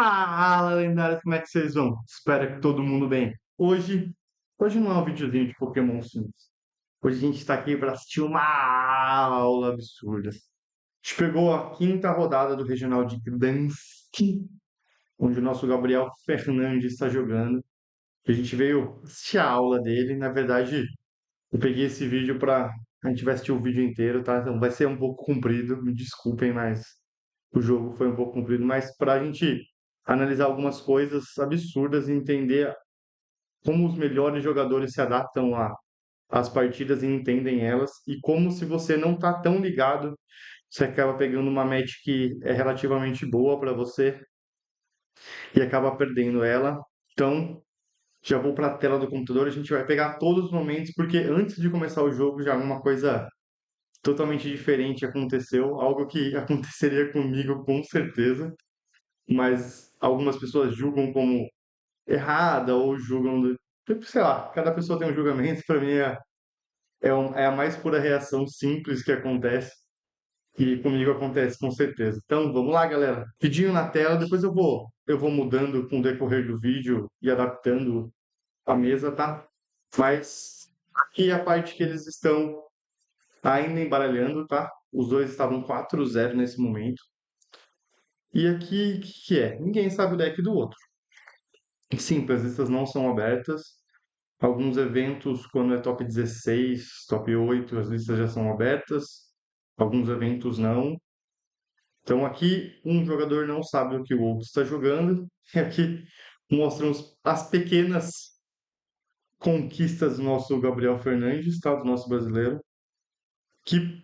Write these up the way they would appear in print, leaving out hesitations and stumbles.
Fala, lendários, como é que vocês vão? Espero que todo mundo bem. Hoje não é um videozinho de Pokémon simples. Hoje a gente está aqui para assistir uma aula absurda. A gente pegou a quinta rodada do Regional de Gdansk, onde o nosso Gabriel Fernandes está jogando. A gente veio assistir a aula dele. Na verdade, eu peguei esse vídeo para a gente vai assistir o vídeo inteiro, tá? Então vai ser um pouco comprido, me desculpem, mas o jogo foi um pouco comprido, mas para a gente analisar algumas coisas absurdas e entender como os melhores jogadores se adaptam às partidas e entendem elas, e como se você não está tão ligado, você acaba pegando uma match que é relativamente boa para você e acaba perdendo ela. Então, já vou para a tela do computador, a gente vai pegar todos os momentos, porque antes de começar o jogo já uma coisa totalmente diferente aconteceu, algo que aconteceria comigo com certeza, mas algumas pessoas julgam como errada ou julgam, tipo, sei lá, cada pessoa tem um julgamento, para mim é a mais pura reação simples que acontece e comigo acontece com certeza. Então, vamos lá, galera. Vidinho na tela, depois eu vou mudando com o decorrer do vídeo e adaptando a mesa, tá? Mas aqui é a parte que eles estão ainda embaralhando, tá? Os dois estavam 4-0 nesse momento. E aqui, o que é? Ninguém sabe o deck do outro. Simples, as listas não são abertas. Alguns eventos, quando é top 16, top 8, as listas já são abertas. Alguns eventos não. Então aqui um jogador não sabe o que o outro está jogando. E aqui mostram as pequenas conquistas do nosso Gabriel Fernandes, tá? Do nosso brasileiro, que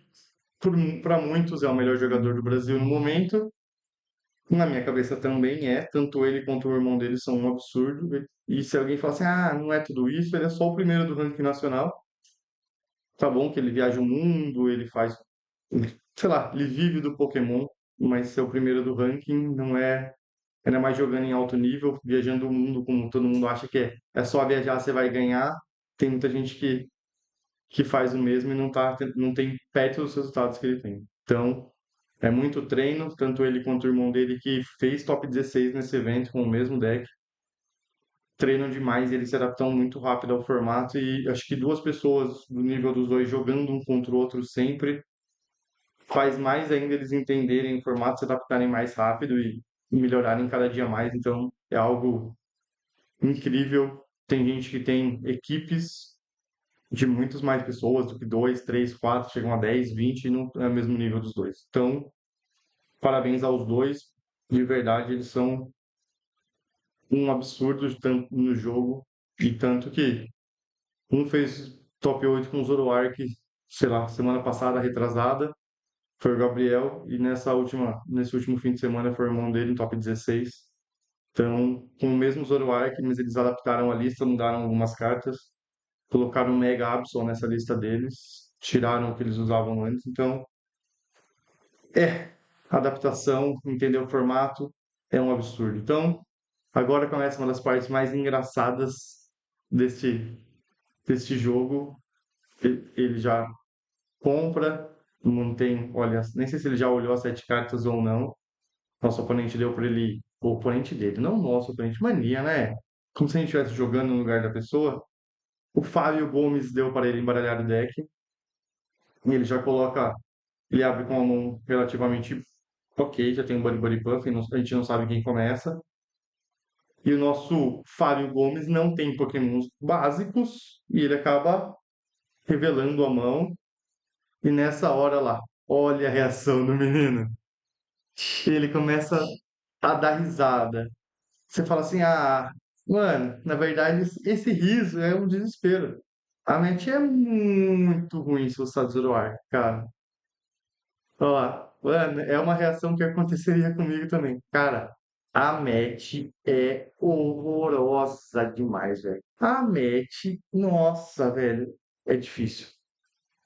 para muitos é o melhor jogador do Brasil no momento. Na minha cabeça também é, tanto ele quanto o irmão dele são um absurdo. E se alguém falar assim, ah, não é tudo isso, ele é só o primeiro do ranking nacional. Tá bom que ele viaja o mundo, ele faz, sei lá, ele vive do Pokémon, mas ser o primeiro do ranking não é, ainda mais jogando em alto nível, viajando o mundo como todo mundo acha que é. É só viajar, você vai ganhar. Tem muita gente que faz o mesmo e não tem perto dos resultados que ele tem. Então, é muito treino, tanto ele quanto o irmão dele que fez top 16 nesse evento com o mesmo deck. Treinam demais, eles se adaptam muito rápido ao formato e acho que duas pessoas do nível dos dois jogando um contra o outro sempre faz mais ainda eles entenderem o formato, se adaptarem mais rápido e melhorarem cada dia mais. Então é algo incrível. Tem gente que tem equipes de muitas mais pessoas do que dois, três, quatro, chegam a 10, 20 e não é o mesmo nível dos dois. Então, parabéns aos dois. De verdade, eles são um absurdo de tanto no jogo e tanto que um fez top 8 com o Zoroark, sei lá, semana passada, retrasada, foi o Gabriel, e nesse último fim de semana foi o irmão dele, no top 16. Então, com o mesmo Zoroark, mas eles adaptaram a lista, mudaram algumas cartas, colocaram o Mega Absol nessa lista deles, tiraram o que eles usavam antes. Então, adaptação, entender o formato, é um absurdo. Então, agora começa uma das partes mais engraçadas deste, deste jogo. Ele já compra, não tem, olha, nem sei se ele já olhou as 7 cartas ou não. Nosso oponente deu para ele, o oponente dele, não o nosso oponente, mania, né? Como se a gente estivesse jogando no lugar da pessoa. O Fábio Gomes deu para ele embaralhar o deck, e ele já coloca, ele abre com a mão relativamente ok, já tem um Buddy Buddy Puff, a gente não sabe quem começa. E o nosso Fábio Gomes não tem Pokémons básicos, e ele acaba revelando a mão. E nessa hora lá, olha a reação do menino. Ele começa a dar risada. Você fala assim, ah, mano, na verdade esse riso é um desespero. A mente é muito ruim se você está Zoroark, cara. Ó, mano, é uma reação que aconteceria comigo também. Cara, a Matt é horrorosa demais, velho. A Matt, nossa, velho, é difícil.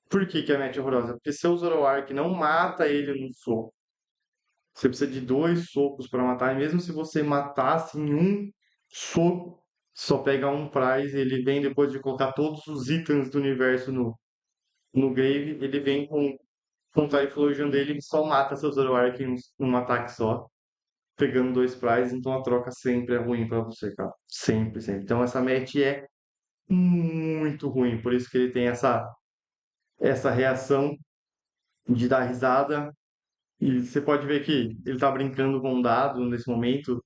Por que que a Matt é horrorosa? Porque seu Zoroark não mata ele num soco. Você precisa de dois socos para matar. E mesmo se você matasse em um soco, só pega um prize. Ele vem depois de colocar todos os itens do universo no Grave. Ele vem com o Typhlosion dele e só mata seu Zoroark em um ataque só. pegando dois prizes, então a troca sempre é ruim pra você, cara. Sempre, sempre. Então essa match é muito ruim, por isso que ele tem essa reação de dar risada. E você pode ver que ele tá brincando com um dado nesse momento.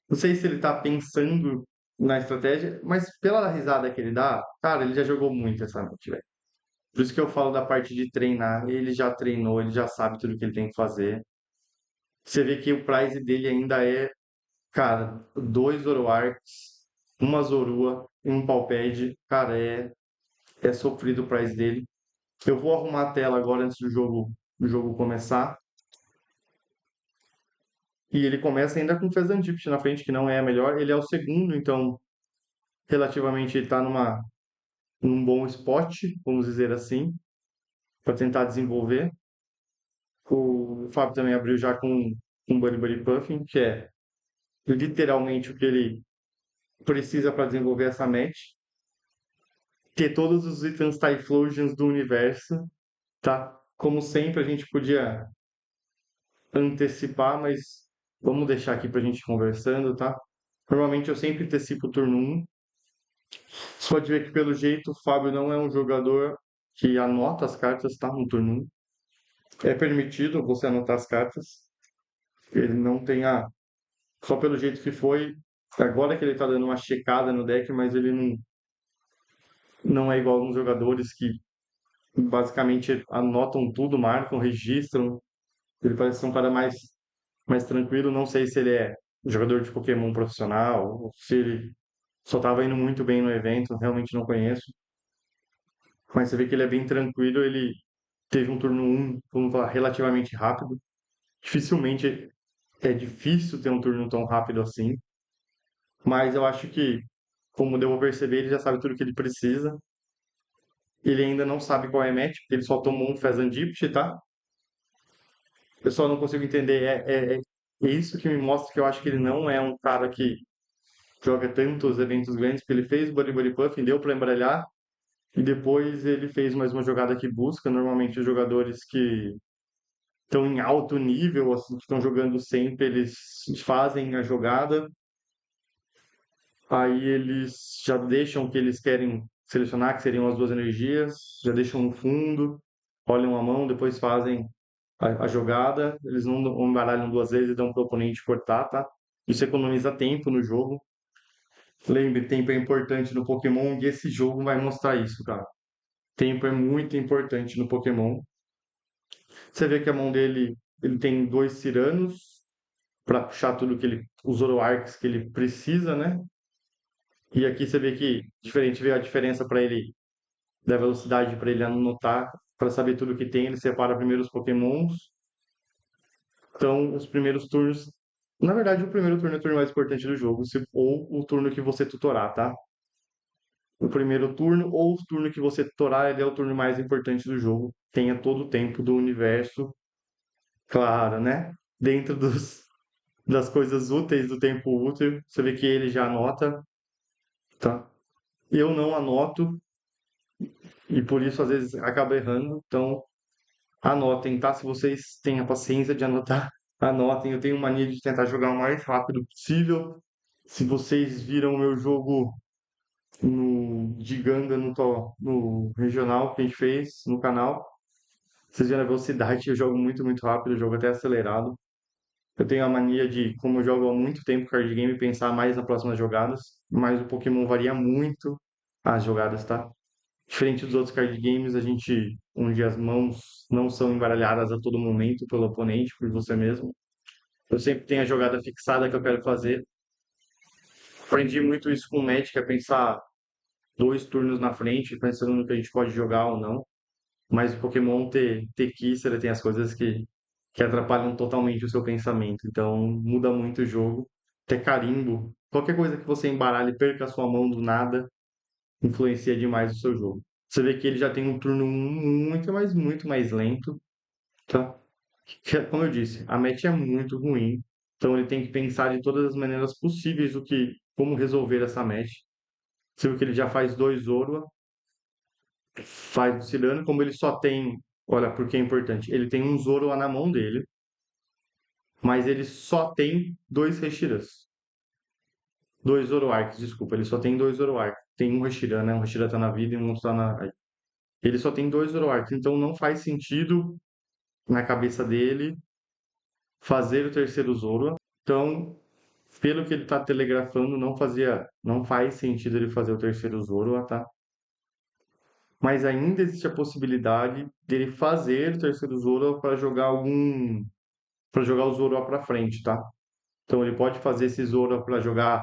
Não sei se ele tá pensando na estratégia, mas pela risada que ele dá, cara, ele já jogou muito essa noite, velho. Por isso que eu falo da parte de treinar. Ele já treinou, ele já sabe tudo que ele tem que fazer. Você vê que o prize dele ainda é, cara, dois Zoroarks, uma Zorua e um Palped. Cara, é sofrido o prize dele. Eu vou arrumar a tela agora antes do jogo começar. E ele começa ainda com o Fezandipt na frente, que não é a melhor. Ele é o segundo, então relativamente ele está num bom spot, vamos dizer assim, para tentar desenvolver. O Fábio também abriu já com Buddy Buddy Puffin, que é literalmente o que ele precisa para desenvolver essa match. Ter todos os itens Typhlosions do universo, tá? Como sempre, a gente podia antecipar, mas vamos deixar aqui pra gente ir conversando, tá? Normalmente eu sempre antecipo o turno um. Você pode ver que pelo jeito o Fábio não é um jogador que anota as cartas, tá? No turno um. É permitido você anotar as cartas. Ele não tem a. Só pelo jeito que foi. Agora que ele tá dando uma checada no deck, mas ele não é igual alguns jogadores que basicamente anotam tudo, marcam, registram. Ele parece ser um cara mais tranquilo. Não sei se ele é jogador de Pokémon profissional, ou se ele só estava indo muito bem no evento, realmente não conheço. Mas você vê que ele é bem tranquilo, ele teve um turno um, vamos falar, relativamente rápido. Dificilmente é difícil ter um turno tão rápido assim, mas eu acho que, como deu pra perceber, ele já sabe tudo que ele precisa. Ele ainda não sabe qual é a match, porque ele só tomou um Fezandipt, tá? Eu só não consigo entender. É isso que me mostra que eu acho que ele não é um cara que joga tantos eventos grandes, porque ele fez Buddy Buddy Puff, deu para embaralhar, e depois ele fez mais uma jogada que busca. Normalmente os jogadores que estão em alto nível, assim, que estão jogando sempre, eles fazem a jogada, aí eles já deixam o que eles querem selecionar, que seriam as duas energias, já deixam no fundo, olham a mão, depois fazem a jogada, eles não embaralham duas vezes e dão para o oponente cortar, tá? Isso economiza tempo no jogo. Lembre, tempo é importante no Pokémon e esse jogo vai mostrar isso, cara. Tempo é muito importante no Pokémon. Você vê que a mão dele, ele tem dois Ciranos para puxar tudo que ele, os Zoroarks que ele precisa, né? E aqui você vê que diferente vê a diferença para ele da velocidade para ele anotar, para saber tudo que tem, ele separa primeiro os Pokémons. Então, os primeiros turnos, na verdade, o primeiro turno é o turno mais importante do jogo, ou o turno que você tutorar, tá? O primeiro turno ou o turno que você tutorar, ele é o turno mais importante do jogo. Tenha todo o tempo do universo, claro, né? Dentro das coisas úteis do tempo útil, você vê que ele já anota, tá? Eu não anoto e por isso às vezes acaba errando. Então, anotem, tá? Se vocês têm a paciência de anotar, anotem. Eu tenho mania de tentar jogar o mais rápido possível. Se vocês viram o meu jogo no Giganga, no regional que a gente fez no canal, vocês viram a velocidade. Eu jogo muito, muito rápido, eu jogo até acelerado. Eu tenho a mania de, como eu jogo há muito tempo card game, pensar mais nas próximas jogadas, mas o Pokémon varia muito as jogadas, tá? Diferente dos outros card games, onde as mãos não são embaralhadas a todo momento pelo oponente, por você mesmo. Eu sempre tenho a jogada fixada que eu quero fazer. Aprendi muito isso com o Magic, é pensar dois turnos na frente, pensando no que a gente pode jogar ou não. Mas o Pokémon ter Kisser, ele tem as coisas que atrapalham totalmente o seu pensamento. Então muda muito o jogo. Até carimbo. Qualquer coisa que você embaralhe e perca a sua mão do nada, influencia demais o seu jogo. Você vê que ele já tem um turno muito, mas muito mais lento, tá? Como eu disse, a match é muito ruim. Então ele tem que pensar de todas as maneiras possíveis como resolver essa match. Você viu que ele já faz dois Zorua, faz o Cirano, como ele só tem. Olha, porque é importante. Ele tem um Zorua na mão dele. Mas ele só tem dois Reshirans. Dois Zoroarks, desculpa. Ele só tem dois Zoroarks. Tem um Reshiram, né? Um Reshiram tá na vida e um tá na. Ele só tem dois Zoroarks. Então não faz sentido na cabeça dele fazer o terceiro Zoro. Então, pelo que ele tá telegrafando, não faz sentido ele fazer o terceiro Zoro, tá? Mas ainda existe a possibilidade dele fazer o terceiro Zoro para jogar o Zoro para frente, tá? Então ele pode fazer esse Zoro para jogar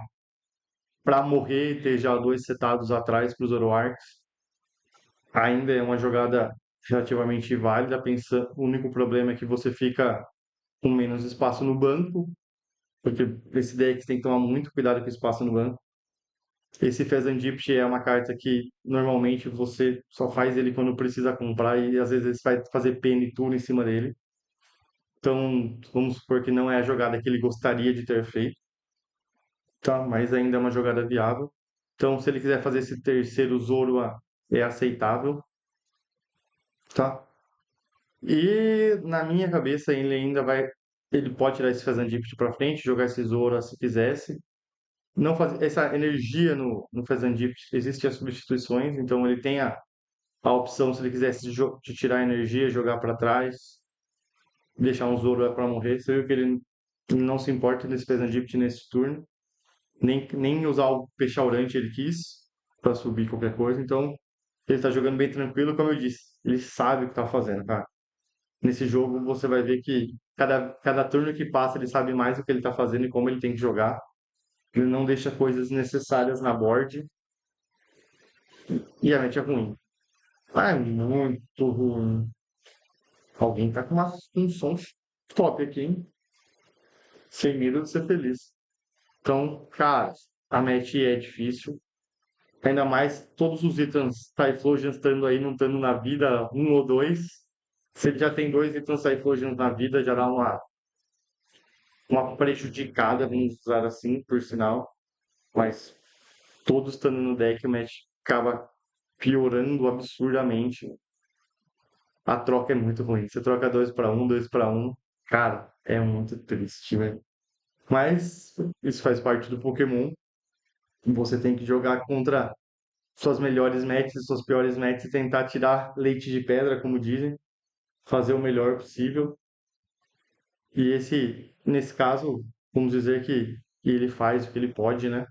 para morrer e ter já dois setados atrás para os Zoroarks. Ainda é uma jogada relativamente válida, pensando, o único problema é que você fica com menos espaço no banco, porque esse deck tem que tomar muito cuidado com o espaço no banco. Esse Fezandipit é uma carta que normalmente você só faz ele quando precisa comprar e às vezes vai fazer pena e tudo em cima dele. Então, vamos supor que não é a jogada que ele gostaria de ter feito, tá? Mas ainda é uma jogada viável. Então, se ele quiser fazer esse terceiro Zoroa, é aceitável, tá? E na minha cabeça ele pode tirar esse Fezandipit para frente, jogar esse Zoroa se quisesse. Não fazer essa energia no Fezandipit, existem as substituições, então ele tem a opção, se ele quisesse de tirar energia, jogar para trás, deixar um Zoro para morrer. Você viu que ele não se importa nesse Pesandipt nesse turno, nem usar o Peixaurante ele quis para subir qualquer coisa. Então, ele tá jogando bem tranquilo, como eu disse. Ele sabe o que tá fazendo, cara. Nesse jogo você vai ver que cada turno que passa ele sabe mais o que ele tá fazendo e como ele tem que jogar. Ele não deixa coisas necessárias na board e a match é ruim. Ah, é muito ruim. Alguém tá com um som top aqui, hein? Sem medo de ser feliz. Então, cara, a match é difícil. Ainda mais todos os itens Typhlosion estando aí, não estando na vida um ou dois. Se ele já tem dois itens Typhlosion na vida, já dá uma prejudicada, vamos usar assim, por sinal. Mas todos estando no deck, o match acaba piorando absurdamente. A troca é muito ruim. Você troca 2 para 1, 2 para 1. Cara, é muito triste, velho. Mas isso faz parte do Pokémon. Você tem que jogar contra suas melhores matches e suas piores matches e tentar tirar leite de pedra, como dizem, fazer o melhor possível. E nesse caso, vamos dizer que ele faz o que ele pode, né?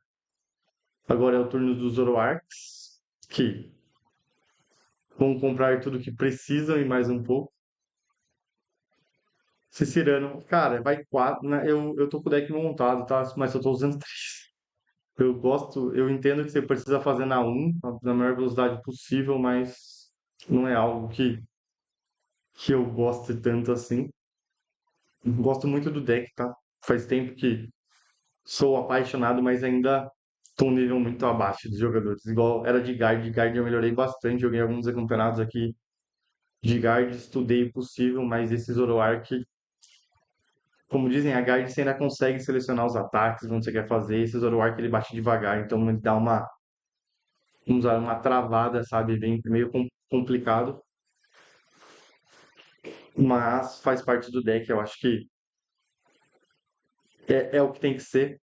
Agora é o turno dos Zoroarks, que vão comprar tudo que precisam e mais um pouco. Cicirano, cara, vai 4, né? Eu tô com o deck montado, tá? Mas eu tô usando 3. Eu entendo que você precisa fazer na 1, na maior velocidade possível, mas não é algo que eu gosto tanto assim. Gosto muito do deck, tá? Faz tempo que sou apaixonado, mas ainda estou um nível muito abaixo dos jogadores. Igual era de guard. De guard eu melhorei bastante, joguei alguns campeonatos aqui de guard, estudei o possível, mas esse Zoroark, como dizem, a guard você ainda consegue selecionar os ataques, onde você quer fazer. Esse Zoroark ele bate devagar, então ele dá vamos usar uma travada, sabe? Bem, meio complicado, mas faz parte do deck. Eu acho que é o que tem que ser.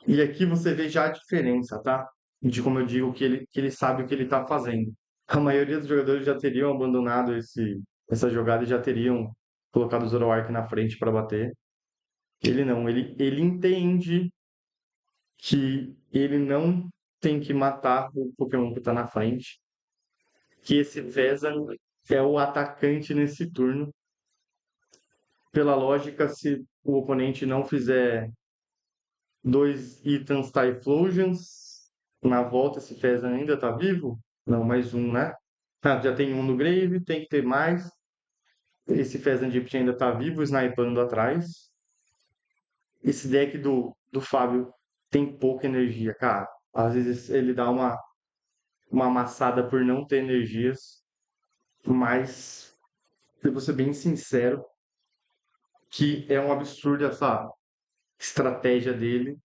E aqui você vê já a diferença, tá? De como eu digo que ele sabe o que ele está fazendo. A maioria dos jogadores já teriam abandonado essa jogada e já teriam colocado o Zoroark na frente para bater. Ele não, ele entende que ele não tem que matar o Pokémon que está na frente, que esse Vezan é o atacante nesse turno. Pela lógica, se o oponente não fizer dois itens Typhlosions, na volta esse Vezan ainda tá vivo? Não, mais um, né? Ah, já tem um no Grave, tem que ter mais. Esse Fezandipit ainda tá vivo, snipando atrás. Esse deck do Fábio tem pouca energia, cara. Às vezes ele dá uma amassada por não ter energias, mas eu vou ser bem sincero que é um absurdo essa estratégia dele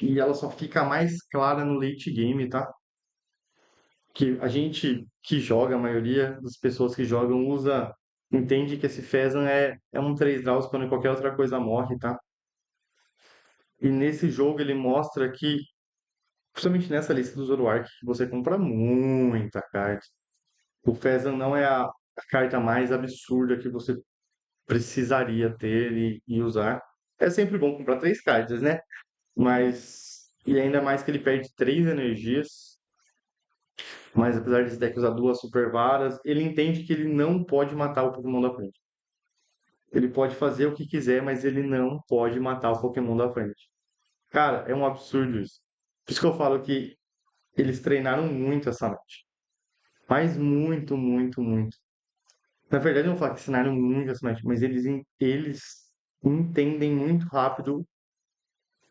e ela só fica mais clara no late game, tá? Que a gente que joga, a maioria das pessoas que jogam usa Entende que esse Fezan é um 3 draws quando qualquer outra coisa morre, tá? E nesse jogo ele mostra que, principalmente nessa lista do Zoroark, que você compra muita carta. O Fezan não é a carta mais absurda que você precisaria ter e usar. É sempre bom comprar três cartas, né? Mas. E ainda mais que ele perde três energias. Mas apesar desse deck usar duas super varas, ele entende que ele não pode matar o Pokémon da frente. Ele pode fazer o que quiser, mas ele não pode matar o Pokémon da frente. Cara, é um absurdo isso. Por isso que eu falo que eles treinaram muito essa match. Mas muito, muito, muito. Na verdade, eu não vou falar que ensinaram muito essa match, mas eles entendem muito rápido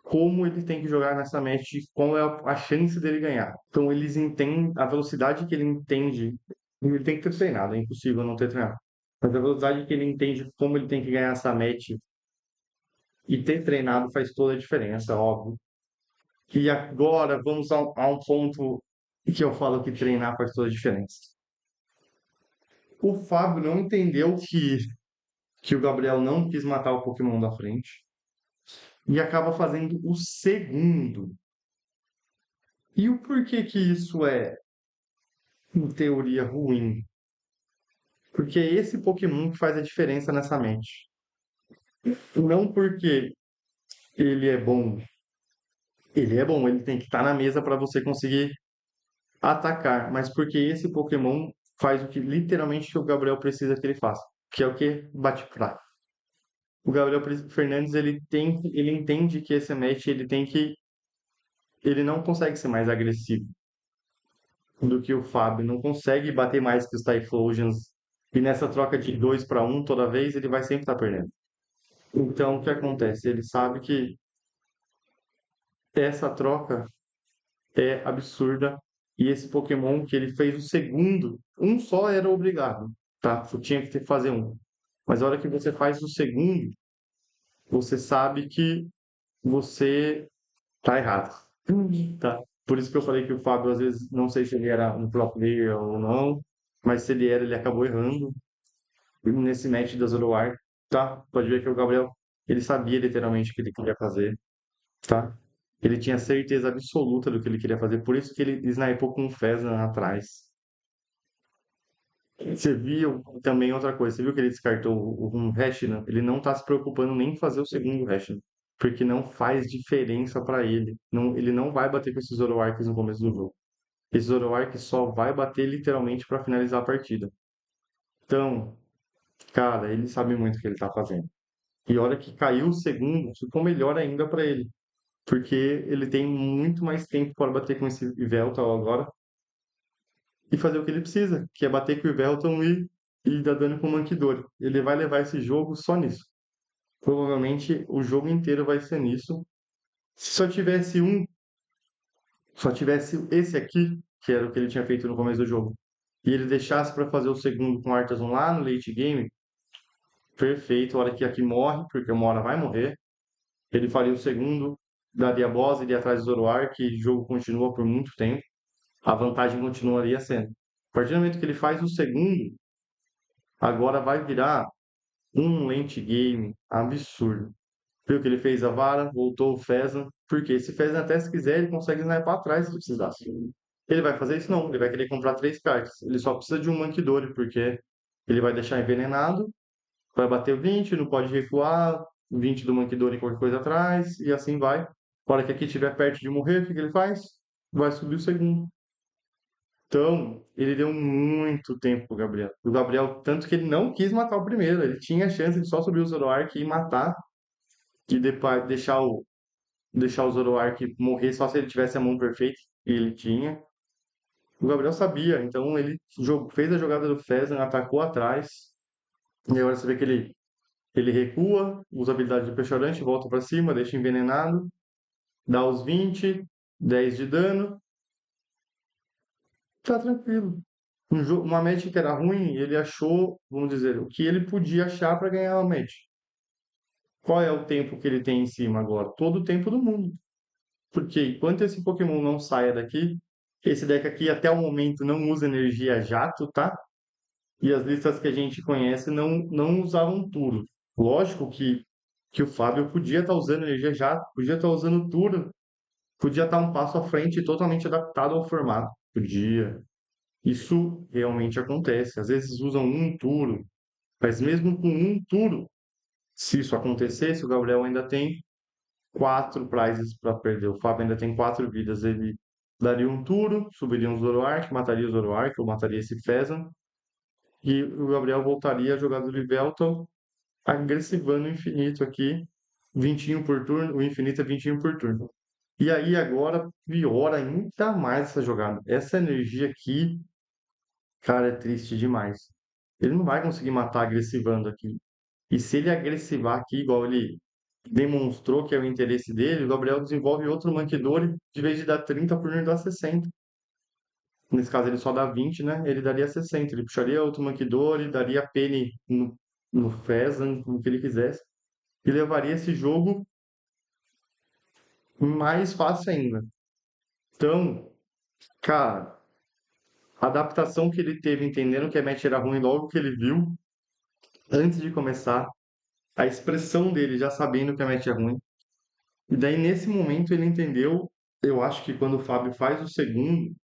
como ele tem que jogar nessa match e qual é a chance dele ganhar. Então, eles entendem a velocidade que ele entende. Ele tem que ter treinado, é impossível não ter treinado. Mas a velocidade que ele entende como ele tem que ganhar essa match e ter treinado faz toda a diferença, óbvio. E agora vamos a um ponto que eu falo que treinar faz toda a diferença. O Fábio não entendeu que o Gabriel não quis matar o Pokémon da frente e acaba fazendo o segundo. E o porquê que isso é, em teoria, ruim? Porque é esse Pokémon que faz a diferença nessa mente. Não porque ele é bom. Ele é bom, ele tem que estar na mesa para você conseguir atacar, mas porque esse Pokémon faz o que literalmente o Gabriel precisa que ele faça, que é o que bate fraco. O Gabriel Fernandes ele entende que esse match ele não consegue ser mais agressivo do que o Fábio, não consegue bater mais que os Typhlosions e nessa troca de 2 para um toda vez ele vai sempre estar perdendo. Então o que acontece? Ele sabe que essa troca é absurda. E esse Pokémon que ele fez o segundo, um só era obrigado, tá? Você tinha que fazer um. Mas a hora que você faz o segundo, você sabe que você tá errado, tá? Por isso que eu falei que o Fábio, às vezes, não sei se ele era um pro player ou não, mas se ele era, ele acabou errando nesse match da Zoroark, tá? Pode ver que o Gabriel, ele sabia literalmente o que ele queria fazer, tá? Ele tinha certeza absoluta do que ele queria fazer, por isso que ele snipou com o Fezan atrás. Você viu também outra coisa, você viu que ele descartou um Reshna? Ele não tá se preocupando nem em fazer o segundo Reshna, porque não faz diferença para ele. Não, ele não vai bater com esses Zoroarks no começo do jogo. Esse Zoroark só vai bater literalmente para finalizar a partida. Então, cara, ele sabe muito o que ele tá fazendo. E a hora que caiu o segundo, ficou melhor ainda para ele, porque ele tem muito mais tempo para bater com esse Yveltal agora e fazer o que ele precisa, que é bater com o Velton e dar dano com o Mankidori. Ele vai levar esse jogo só nisso. Provavelmente o jogo inteiro vai ser nisso. Se só tivesse esse aqui, que era o que ele tinha feito no começo do jogo, e ele deixasse para fazer o segundo com o Arthazon lá no late game, perfeito. A hora que aqui morre, porque uma hora vai morrer, ele faria o segundo, daria a boss, iria atrás do Zoroark, e o jogo continua por muito tempo. A vantagem continuaria sendo. A partir do momento que ele faz o segundo, agora vai virar um late game absurdo. Viu que ele fez a vara, voltou o Fezan, porque esse Fezan até se quiser, ele consegue sniper atrás se precisasse. Ele vai fazer isso? Não, ele vai querer comprar três cartas. Ele só precisa de um Mankidori, porque ele vai deixar envenenado, vai bater 20, não pode recuar, 20 do Mankidori qualquer coisa atrás, e assim vai. A hora que aqui estiver perto de morrer, o que que ele faz? Vai subir o segundo. Então, ele deu muito tempo pro Gabriel. O Gabriel, tanto que ele não quis matar o primeiro. Ele tinha a chance de só subir o Zoroark e matar e depois deixar o Zoroark morrer só se ele tivesse a mão perfeita. E ele tinha. O Gabriel sabia, então ele fez a jogada do Fezan, atacou atrás. E agora você vê que ele recua, usa a habilidade do Peixorante, volta pra cima, deixa envenenado, dá os 20, 10 de dano, tá tranquilo. Uma match que era ruim, ele achou, vamos dizer, o que ele podia achar para ganhar uma match. Qual é o tempo que ele tem em cima agora? Todo o tempo do mundo. Porque enquanto esse Pokémon não saia daqui, esse deck aqui até o momento não usa energia jato, tá? E as listas que a gente conhece não usavam Turo. Lógico que o Fábio podia estar usando energia já, podia estar usando Turo, podia estar um passo à frente e totalmente adaptado ao formato. Podia. Isso realmente acontece. Às vezes usam um Turo, mas mesmo com um Turo, se isso acontecesse, o Gabriel ainda tem quatro prizes para perder. O Fábio ainda tem quatro vidas. Ele daria um Turo, subiria um Zoroark, mataria o Zoroark, ou mataria esse Fezan, e o Gabriel voltaria a jogar do Livelton, agressivando o infinito aqui, 21 por turno, o infinito é 21 por turno. E aí agora piora ainda mais essa jogada. Essa energia aqui, cara, é triste demais. Ele não vai conseguir matar agressivando aqui. E se ele agressivar aqui, igual ele demonstrou que é o interesse dele, o Gabriel desenvolve outro Mankidori, de vez de dar 30 por turno, ele dá 60. Nesse caso ele só dá 20, né? Ele daria 60. Ele puxaria outro Mankidori, daria Penny no Fezan, no que ele quisesse, e levaria esse jogo mais fácil ainda. Então, cara, a adaptação que ele teve entendendo que a match era ruim logo que ele viu, antes de começar, a expressão dele já sabendo que a match é ruim. E daí, nesse momento, ele entendeu. Eu acho que quando o Fábio faz o segundo,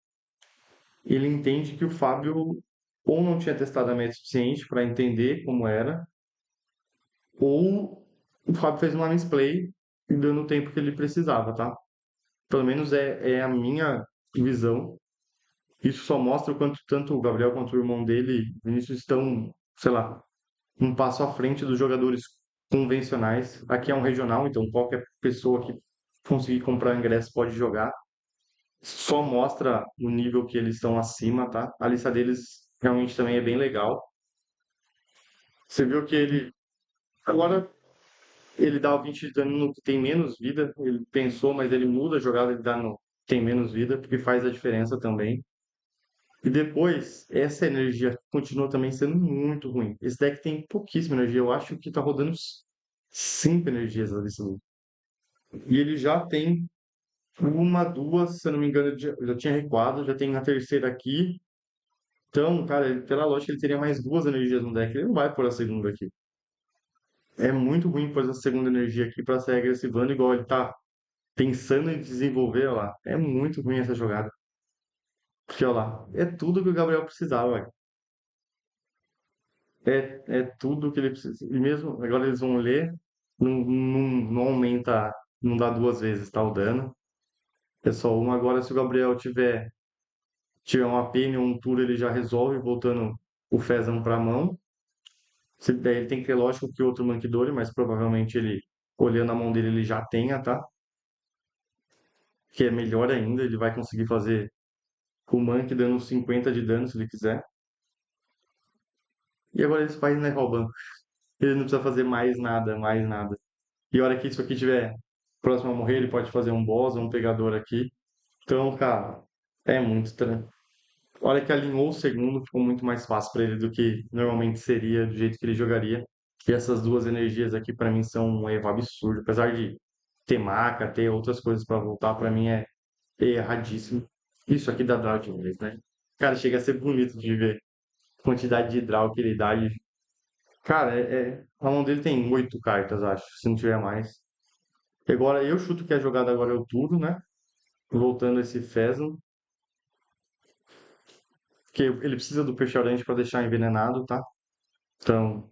ele entende que o Fábio ou não tinha testado a match suficiente para entender como era, ou o Fábio fez uma misplay e dando o tempo que ele precisava, tá? Pelo menos é a minha visão. Isso só mostra o quanto tanto o Gabriel quanto o irmão dele, Vinícius, estão, sei lá, um passo à frente dos jogadores convencionais. Aqui é um regional, então qualquer pessoa que conseguir comprar ingresso pode jogar. Só mostra o nível que eles estão acima, tá? A lista deles realmente também é bem legal. Você viu que ele agora ele dá o 20 de dano no que tem menos vida. Ele pensou, mas ele muda a jogada, ele dá no que tem menos vida, porque faz a diferença também. E depois, essa energia continua também sendo muito ruim. Esse deck tem pouquíssima energia. Eu acho que tá rodando 5 energias ali. E ele já tem uma, duas, se eu não me engano, já tinha recuado, já tem a terceira aqui. Então, cara, pela lógica, ele teria mais duas energias no deck. Ele não vai pôr a segunda aqui. É muito ruim pôr essa segunda energia aqui pra sair agressivando, igual ele tá pensando em desenvolver, ó lá. É muito ruim essa jogada. Porque, ó lá, é tudo que o Gabriel precisava. É tudo que ele precisa. E mesmo agora eles vão ler, não aumenta, não dá duas vezes, tá? O dano. É só uma. Agora, se o Gabriel tiver uma pene ou um tour, ele já resolve, voltando o Fezan pra mão. Daí ele tem que ter, lógico, que outro Mankidori, mas provavelmente ele, olhando a mão dele, ele já tenha, tá? Que é melhor ainda, ele vai conseguir fazer o Mank dando 50 de dano se ele quiser. E agora eles fazem, né, roubando. Ele não precisa fazer mais nada, mais nada. E a hora que isso aqui tiver próximo a morrer, ele pode fazer um boss ou um pegador aqui. Então, cara, é muito estranho. A hora que alinhou o segundo, ficou muito mais fácil para ele do que normalmente seria, do jeito que ele jogaria. E essas duas energias aqui, para mim, são um erro absurdo. Apesar de ter maca, ter outras coisas para voltar, para mim é erradíssimo. Isso aqui dá draw demais, né? Cara, chega a ser bonito de ver a quantidade de draw que ele dá. Cara, a mão dele tem 8 cartas, acho, se não tiver mais. E agora eu chuto que a jogada agora é o turno, né? Voltando esse Fezan, que ele precisa do peixe-orante para deixar envenenado, tá? Então,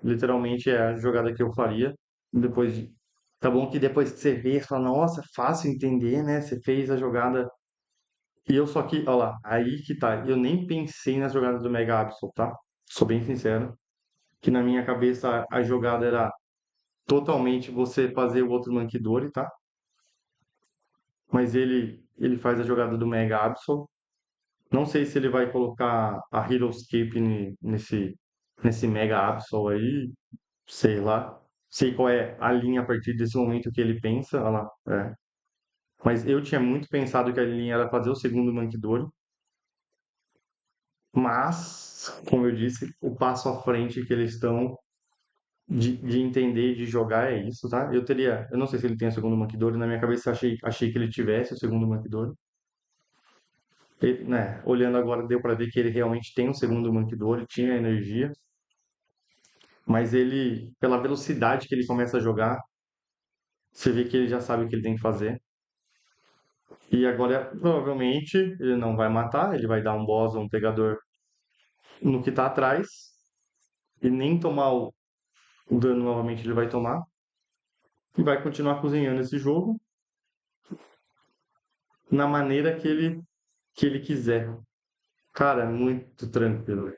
literalmente é a jogada que eu faria. Depois de... Tá bom que depois que você vê, você fala, nossa, é fácil entender, né? Você fez a jogada. E eu só que, olha lá, aí que tá. Eu nem pensei nas jogadas do Mega Absol, tá? Sou bem sincero. Que na minha cabeça a jogada era totalmente você fazer o outro Mankidori, tá? Mas ele faz a jogada do Mega Absol. Não sei se ele vai colocar a Heroescape nesse Mega Absol aí, sei lá. Sei qual é a linha a partir desse momento que ele pensa, olha lá. Mas eu tinha muito pensado que a linha era fazer o segundo Mankidori, mas, como eu disse, o passo à frente que eles estão de entender e de jogar é isso, tá? Eu não sei se ele tem o segundo Mankidori, na minha cabeça achei que ele tivesse o segundo Mankidori. né, olhando agora deu pra ver que ele realmente tem um segundo Monkey Dory, tinha energia, mas ele, pela velocidade que ele começa a jogar, você vê que ele já sabe o que ele tem que fazer. E agora, provavelmente, ele não vai matar, ele vai dar um boss ou um pegador no que tá atrás, e nem tomar o dano novamente ele vai tomar, e vai continuar cozinhando esse jogo na maneira que ele quiser. Cara, é muito tranquilo, velho.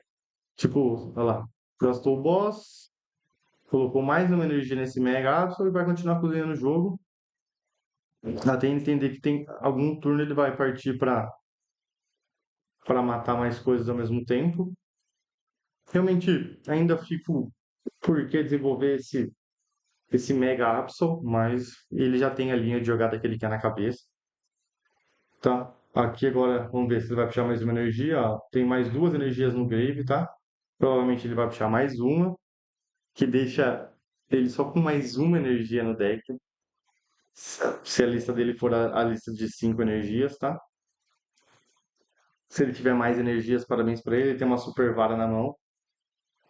Tipo, olha lá, gastou o boss, colocou mais uma energia nesse Mega Absol e vai continuar cozinhando o jogo, até entender que tem algum turno ele vai partir para matar mais coisas ao mesmo tempo. Realmente, ainda fico por que desenvolver esse Mega Absol, mas ele já tem a linha de jogada que ele quer na cabeça, tá? Aqui agora, vamos ver se ele vai puxar mais uma energia. Ó. Tem mais duas energias no Grave, tá? Provavelmente ele vai puxar mais uma, que deixa ele só com mais uma energia no deck. Se a lista dele for a lista de cinco energias, tá? Se ele tiver mais energias, parabéns pra ele. Ele tem uma super vara na mão.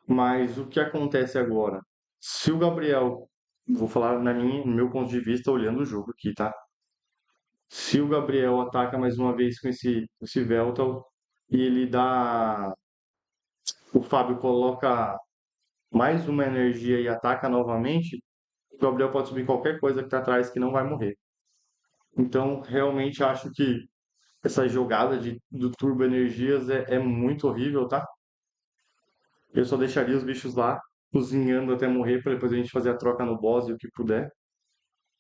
Mas o que acontece agora? Se o Gabriel, vou falar no meu ponto de vista, olhando o jogo aqui, tá? Se o Gabriel ataca mais uma vez com esse Veltal e ele dá. O Fábio coloca mais uma energia e ataca novamente, o Gabriel pode subir qualquer coisa que tá atrás que não vai morrer. Então, realmente acho que essa jogada do Turbo Energias é muito horrível, tá? Eu só deixaria os bichos lá, cozinhando até morrer, para depois a gente fazer a troca no boss e o que puder.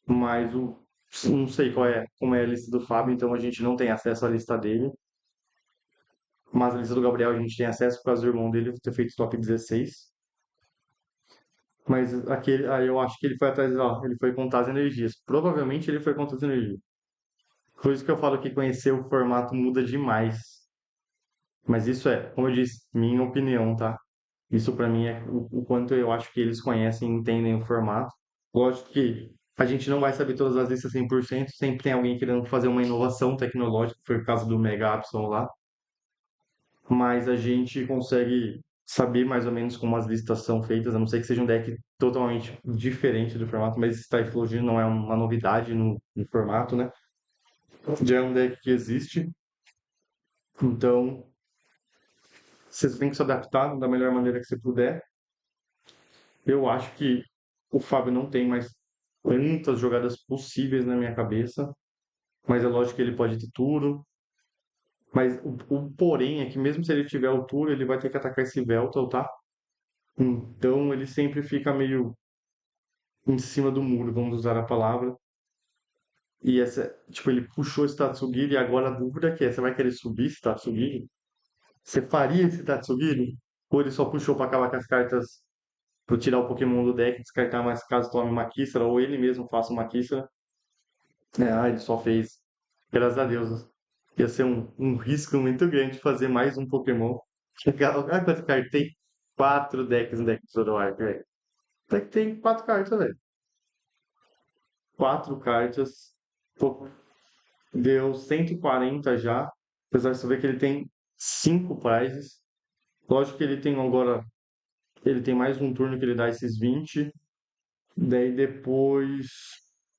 Mas não sei como é a lista do Fábio, então a gente não tem acesso à lista dele. Mas a lista do Gabriel a gente tem acesso por causa do irmão dele ter feito top 16. Mas aquele, aí eu acho que ele foi atrás, ó, ele foi contar as energias. Provavelmente ele foi contar as energias. Por isso que eu falo que conhecer o formato muda demais. Mas isso é, como eu disse, minha opinião, tá? Isso pra mim é o quanto eu acho que eles conhecem e entendem o formato. Lógico que a gente não vai saber todas as listas 100%, sempre tem alguém querendo fazer uma inovação tecnológica, foi o caso do Mega Epsilon lá, mas a gente consegue saber mais ou menos como as listas são feitas, a não ser que seja um deck totalmente diferente do formato, mas esse Typhlosion não é uma novidade no formato, né? Já é um deck que existe, então você tem que se adaptar da melhor maneira que você puder. Eu acho que o Fábio não tem mais tantas jogadas possíveis na minha cabeça, mas é lógico que ele pode ter tudo. Mas o porém é que mesmo se ele tiver o Turo, ele vai ter que atacar esse Veltal, tá? Então ele sempre fica meio em cima do muro, vamos usar a palavra. E essa, tipo, ele puxou esse Tatsugiri e agora a dúvida é que é, você vai querer subir esse Tatsugiri? Você faria esse Tatsugiri? Ou ele só puxou para acabar com as cartas, para tirar o Pokémon do deck, descartar mais caso tome uma Kísara, ou ele mesmo faça uma Kísara? Ele só fez. Graças a Deus. Ia ser um risco muito grande fazer mais um Pokémon. Olha quanto cartas tem? Quatro decks no deck do Zoroark, velho. O deck tem quatro cartas, velho. Quatro cartas. Pô, deu 140 já. Apesar de você ver que ele tem cinco prizes. Lógico que ele tem agora. Ele tem mais um turno que ele dá esses 20. Daí depois,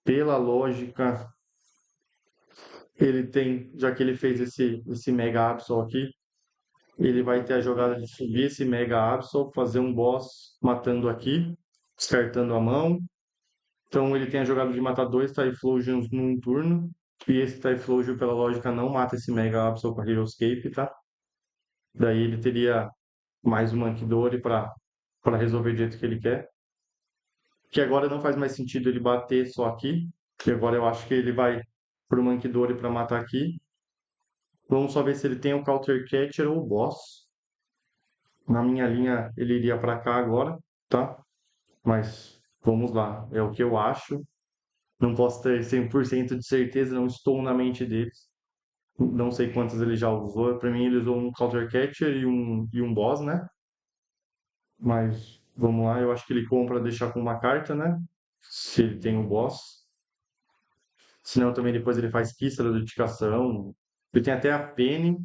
pela lógica, ele tem. Já que ele fez esse Mega Absol aqui. Ele vai ter a jogada de subir esse Mega Absol, fazer um boss matando aqui, descartando a mão. Então ele tem a jogada de matar dois Typhlosions num turno. E esse Typhlosion, pela lógica, não mata esse Mega Absol com a Heroescape, tá? Daí ele teria mais um Anquidori para resolver do jeito que ele quer. Que agora não faz mais sentido ele bater só aqui. Que agora eu acho que ele vai pro Mankidori para matar aqui. Vamos só ver se ele tem o Counter Catcher ou o Boss. Na minha linha, ele iria para cá agora, tá? Mas vamos lá, é o que eu acho. Não posso ter 100% de certeza, não estou na mente deles. Não sei quantas ele já usou. Para mim, ele usou um Counter Catcher e um Boss, né? Mas vamos lá, eu acho que ele compra deixar com uma carta, né? Se ele tem o Boss. Senão também depois ele faz Kísara, dedicação. Ele tem até a Penny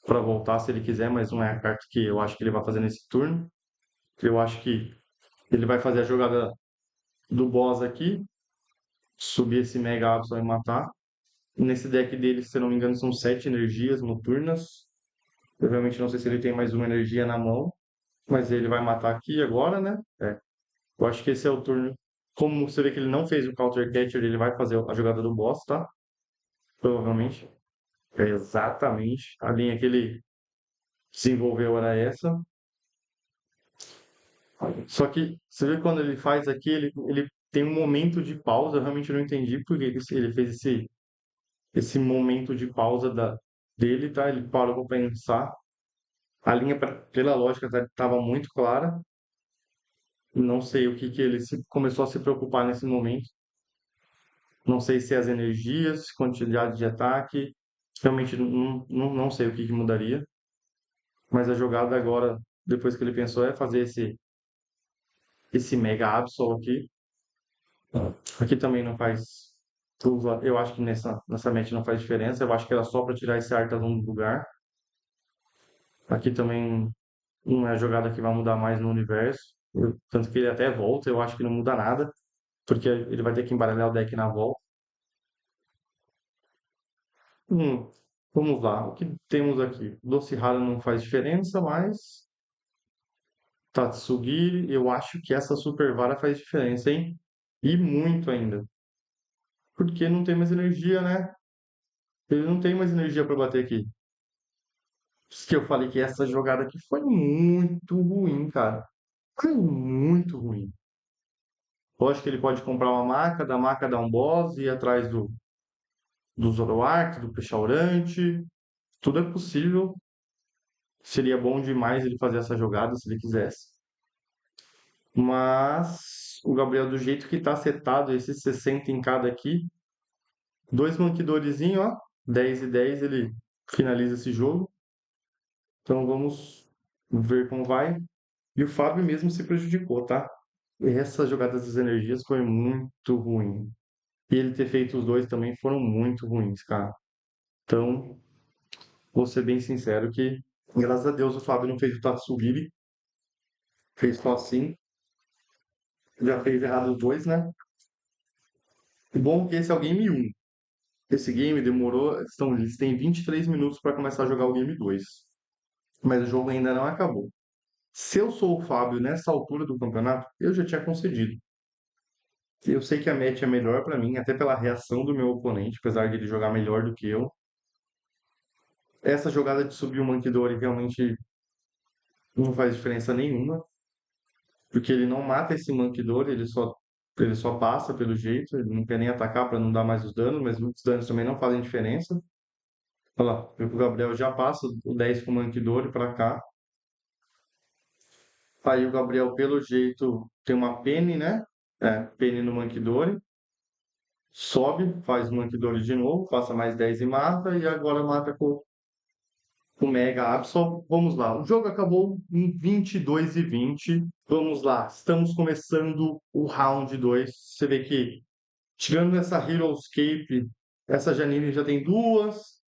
para voltar se ele quiser, mas não é a carta que eu acho que ele vai fazer nesse turno. Eu acho que ele vai fazer a jogada do boss aqui, subir esse Mega Absol e matar. Nesse deck dele, se eu não me engano, são 7 energias noturnas. Eu realmente não sei se ele tem mais uma energia na mão, mas ele vai matar aqui agora, né? É. Eu acho que esse é o turno. Como você vê que ele não fez o Counter Catcher, ele vai fazer a jogada do boss, tá? Provavelmente. É exatamente. A linha que ele desenvolveu era essa. Só que você vê quando ele faz aqui, ele tem um momento de pausa. Eu realmente não entendi porque ele fez esse momento de pausa dele, tá? Ele parou para pensar. A linha, pela lógica, estava muito clara. Não sei o que que ele começou a se preocupar nesse momento. Não sei se as energias, quantidade de ataque. Realmente não sei o que que mudaria. Mas a jogada agora, depois que ele pensou, é fazer esse Mega Absol aqui. Aqui também não faz. Eu acho que nessa match não faz diferença. Eu acho que era só para tirar esse Artalon do lugar. Aqui também não é a jogada que vai mudar mais no universo. Tanto que ele até volta, eu acho que não muda nada. Porque ele vai ter que embaralhar o deck na volta. Hum, vamos lá. O que temos aqui? Doce Rara não faz diferença, mas Tatsugi, eu acho que essa Super Vara faz diferença, hein? E muito ainda. Porque não tem mais energia, né? Ele não tem mais energia para bater aqui. Por isso que eu falei que essa jogada aqui foi muito ruim, cara. Foi muito ruim. Lógico que ele pode comprar uma maca, da maca dar um boss, ir atrás do Zoroark, do Peixaurante. Tudo é possível. Seria bom demais ele fazer essa jogada se ele quisesse. Mas o Gabriel, do jeito que tá setado, esses 60 em cada aqui, dois manquidorizinhos, ó, 10 e 10, ele finaliza esse jogo. Então vamos ver como vai. E o Fábio mesmo se prejudicou, tá? Essa jogada das energias foi muito ruim. E ele ter feito os dois também foram muito ruins, cara. Então, vou ser bem sincero que, graças a Deus, o Fábio não fez o Tatsugiri. Fez só assim. Já fez errado os dois, né? O bom é que esse é o game um. Esse game demorou. Eles têm 23 minutos para começar a jogar o game 2. Mas o jogo ainda não acabou. Se eu sou o Fábio nessa altura do campeonato, eu já tinha concedido. Eu sei que a match é melhor para mim, até pela reação do meu oponente, apesar de ele jogar melhor do que eu. Essa jogada de subir o Mankidori realmente não faz diferença nenhuma, porque ele não mata esse Mankidori, ele só passa pelo jeito, ele não quer nem atacar para não dar mais os danos, mas os danos também não fazem diferença. Olha lá, o Gabriel já passa o 10 com o Mankidori para cá. Aí o Gabriel, pelo jeito, tem uma Penny, né? Penny no Mankidori. Sobe, faz o Mankidori de novo, passa mais 10 e mata, e agora mata com o Mega Absol. Vamos lá, o jogo acabou em 22:20. Vamos lá, estamos começando o round 2. Você vê que, tirando essa Heroescape, essa Janine já tem duas.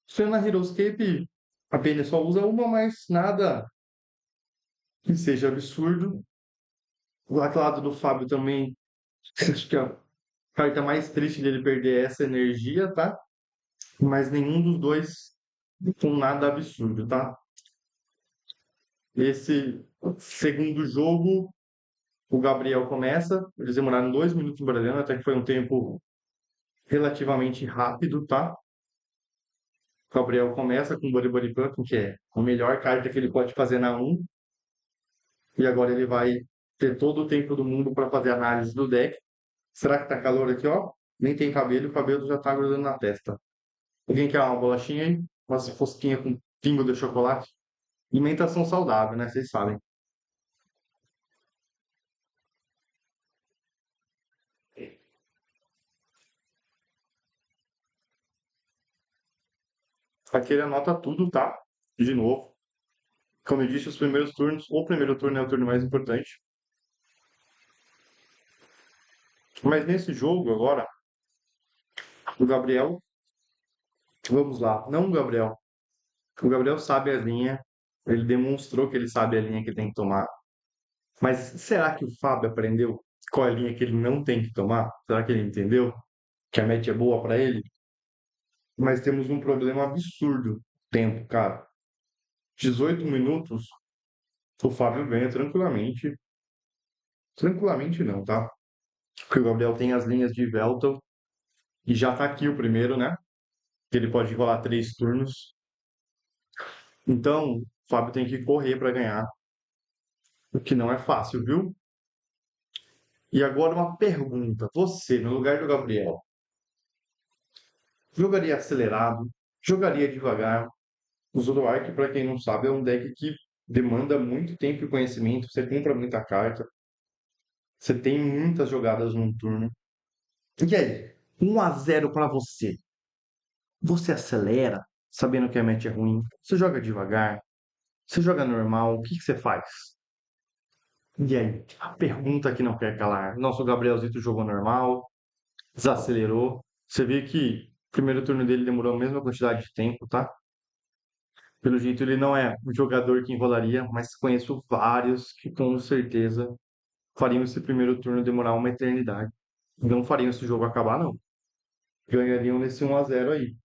Tirando a Heroescape, a Penny só usa uma, mas nada que seja absurdo. O lado do Fábio também, acho que a carta mais triste dele perder é essa energia, tá? Mas nenhum dos dois com nada absurdo, tá? Esse segundo jogo, o Gabriel começa, eles demoraram 2 minutos embaralhando, até que foi um tempo relativamente rápido, tá? O Gabriel começa com o Buddy Buddy Pumpkin, que é a melhor carta que ele pode fazer na 1, e agora ele vai ter todo o tempo do mundo para fazer análise do deck. Será que tá calor aqui, ó? Nem tem cabelo, o cabelo já tá grudando na testa. Alguém quer uma bolachinha aí? Uma fosquinha com pingo de chocolate? Alimentação saudável, né? Vocês sabem. Aqui ele anota tudo, tá? De novo. Como eu disse, os primeiros turnos, o primeiro turno é o turno mais importante. Mas nesse jogo agora, o Gabriel Vamos lá. Não o Gabriel. O Gabriel sabe a linha. Ele demonstrou que ele sabe a linha que tem que tomar. Mas será que o Fábio aprendeu qual é a linha que ele não tem que tomar? Será que ele entendeu que a match é boa para ele? Mas temos um problema absurdo. Tempo, cara. 18 minutos, o Fábio ganha tranquilamente. Tranquilamente não, tá? Porque o Gabriel tem as linhas de Velton e já tá aqui o primeiro, né? Que ele pode rolar 3 turnos. Então, o Fábio tem que correr para ganhar, o que não é fácil, viu? E agora uma pergunta. Você, no lugar do Gabriel, jogaria acelerado? Jogaria devagar? O Zoroark, para quem não sabe, é um deck que demanda muito tempo e conhecimento. Você compra muita carta, você tem muitas jogadas num turno. E aí, 1-0 para você. Você acelera, sabendo que a match é ruim? Você joga devagar? Você joga normal? O que que você faz? E aí, a pergunta que não quer calar. Nosso Gabrielzito jogou normal, desacelerou. Você vê que o primeiro turno dele demorou a mesma quantidade de tempo, tá? Pelo jeito, ele não é um jogador que enrolaria, mas conheço vários que com certeza fariam esse primeiro turno demorar uma eternidade. Não fariam esse jogo acabar, não. Ganhariam nesse 1-0 aí.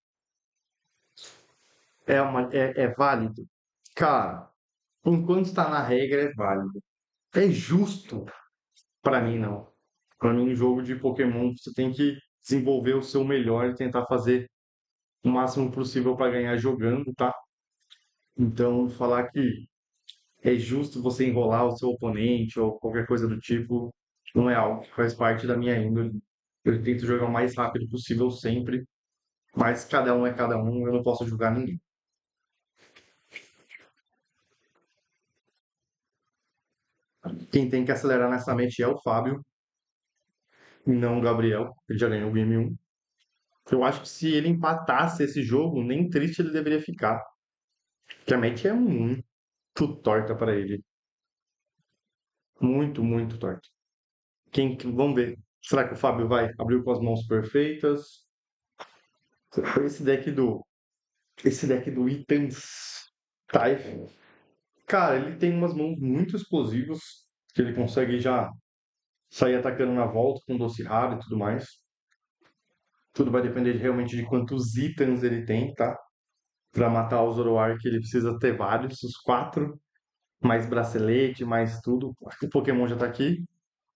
É válido? Cara, enquanto está na regra, é válido. É justo? Para mim, não. Para mim, um jogo de Pokémon, você tem que desenvolver o seu melhor e tentar fazer o máximo possível para ganhar jogando, tá? Então, falar que é justo você enrolar o seu oponente ou qualquer coisa do tipo, não é algo que faz parte da minha índole. Eu tento jogar o mais rápido possível sempre, mas cada um é cada um, eu não posso julgar ninguém. Quem tem que acelerar nessa match é o Fábio, e não o Gabriel, ele já ganhou o game 1. Eu acho que se ele empatasse esse jogo, nem triste ele deveria ficar, porque a match é muito torta para ele. Muito, muito torta. Vamos ver. Será que o Fábio vai abrir com as mãos perfeitas? Esse deck do Esse deck do Itans Type, cara, ele tem umas mãos muito explosivas, que ele consegue já sair atacando na volta com doce raro e tudo mais. Tudo vai depender realmente de quantos itens ele tem, tá? Pra matar o Zoroark, ele precisa ter vários, os 4, mais bracelete, mais tudo. Acho que o Pokémon já tá aqui.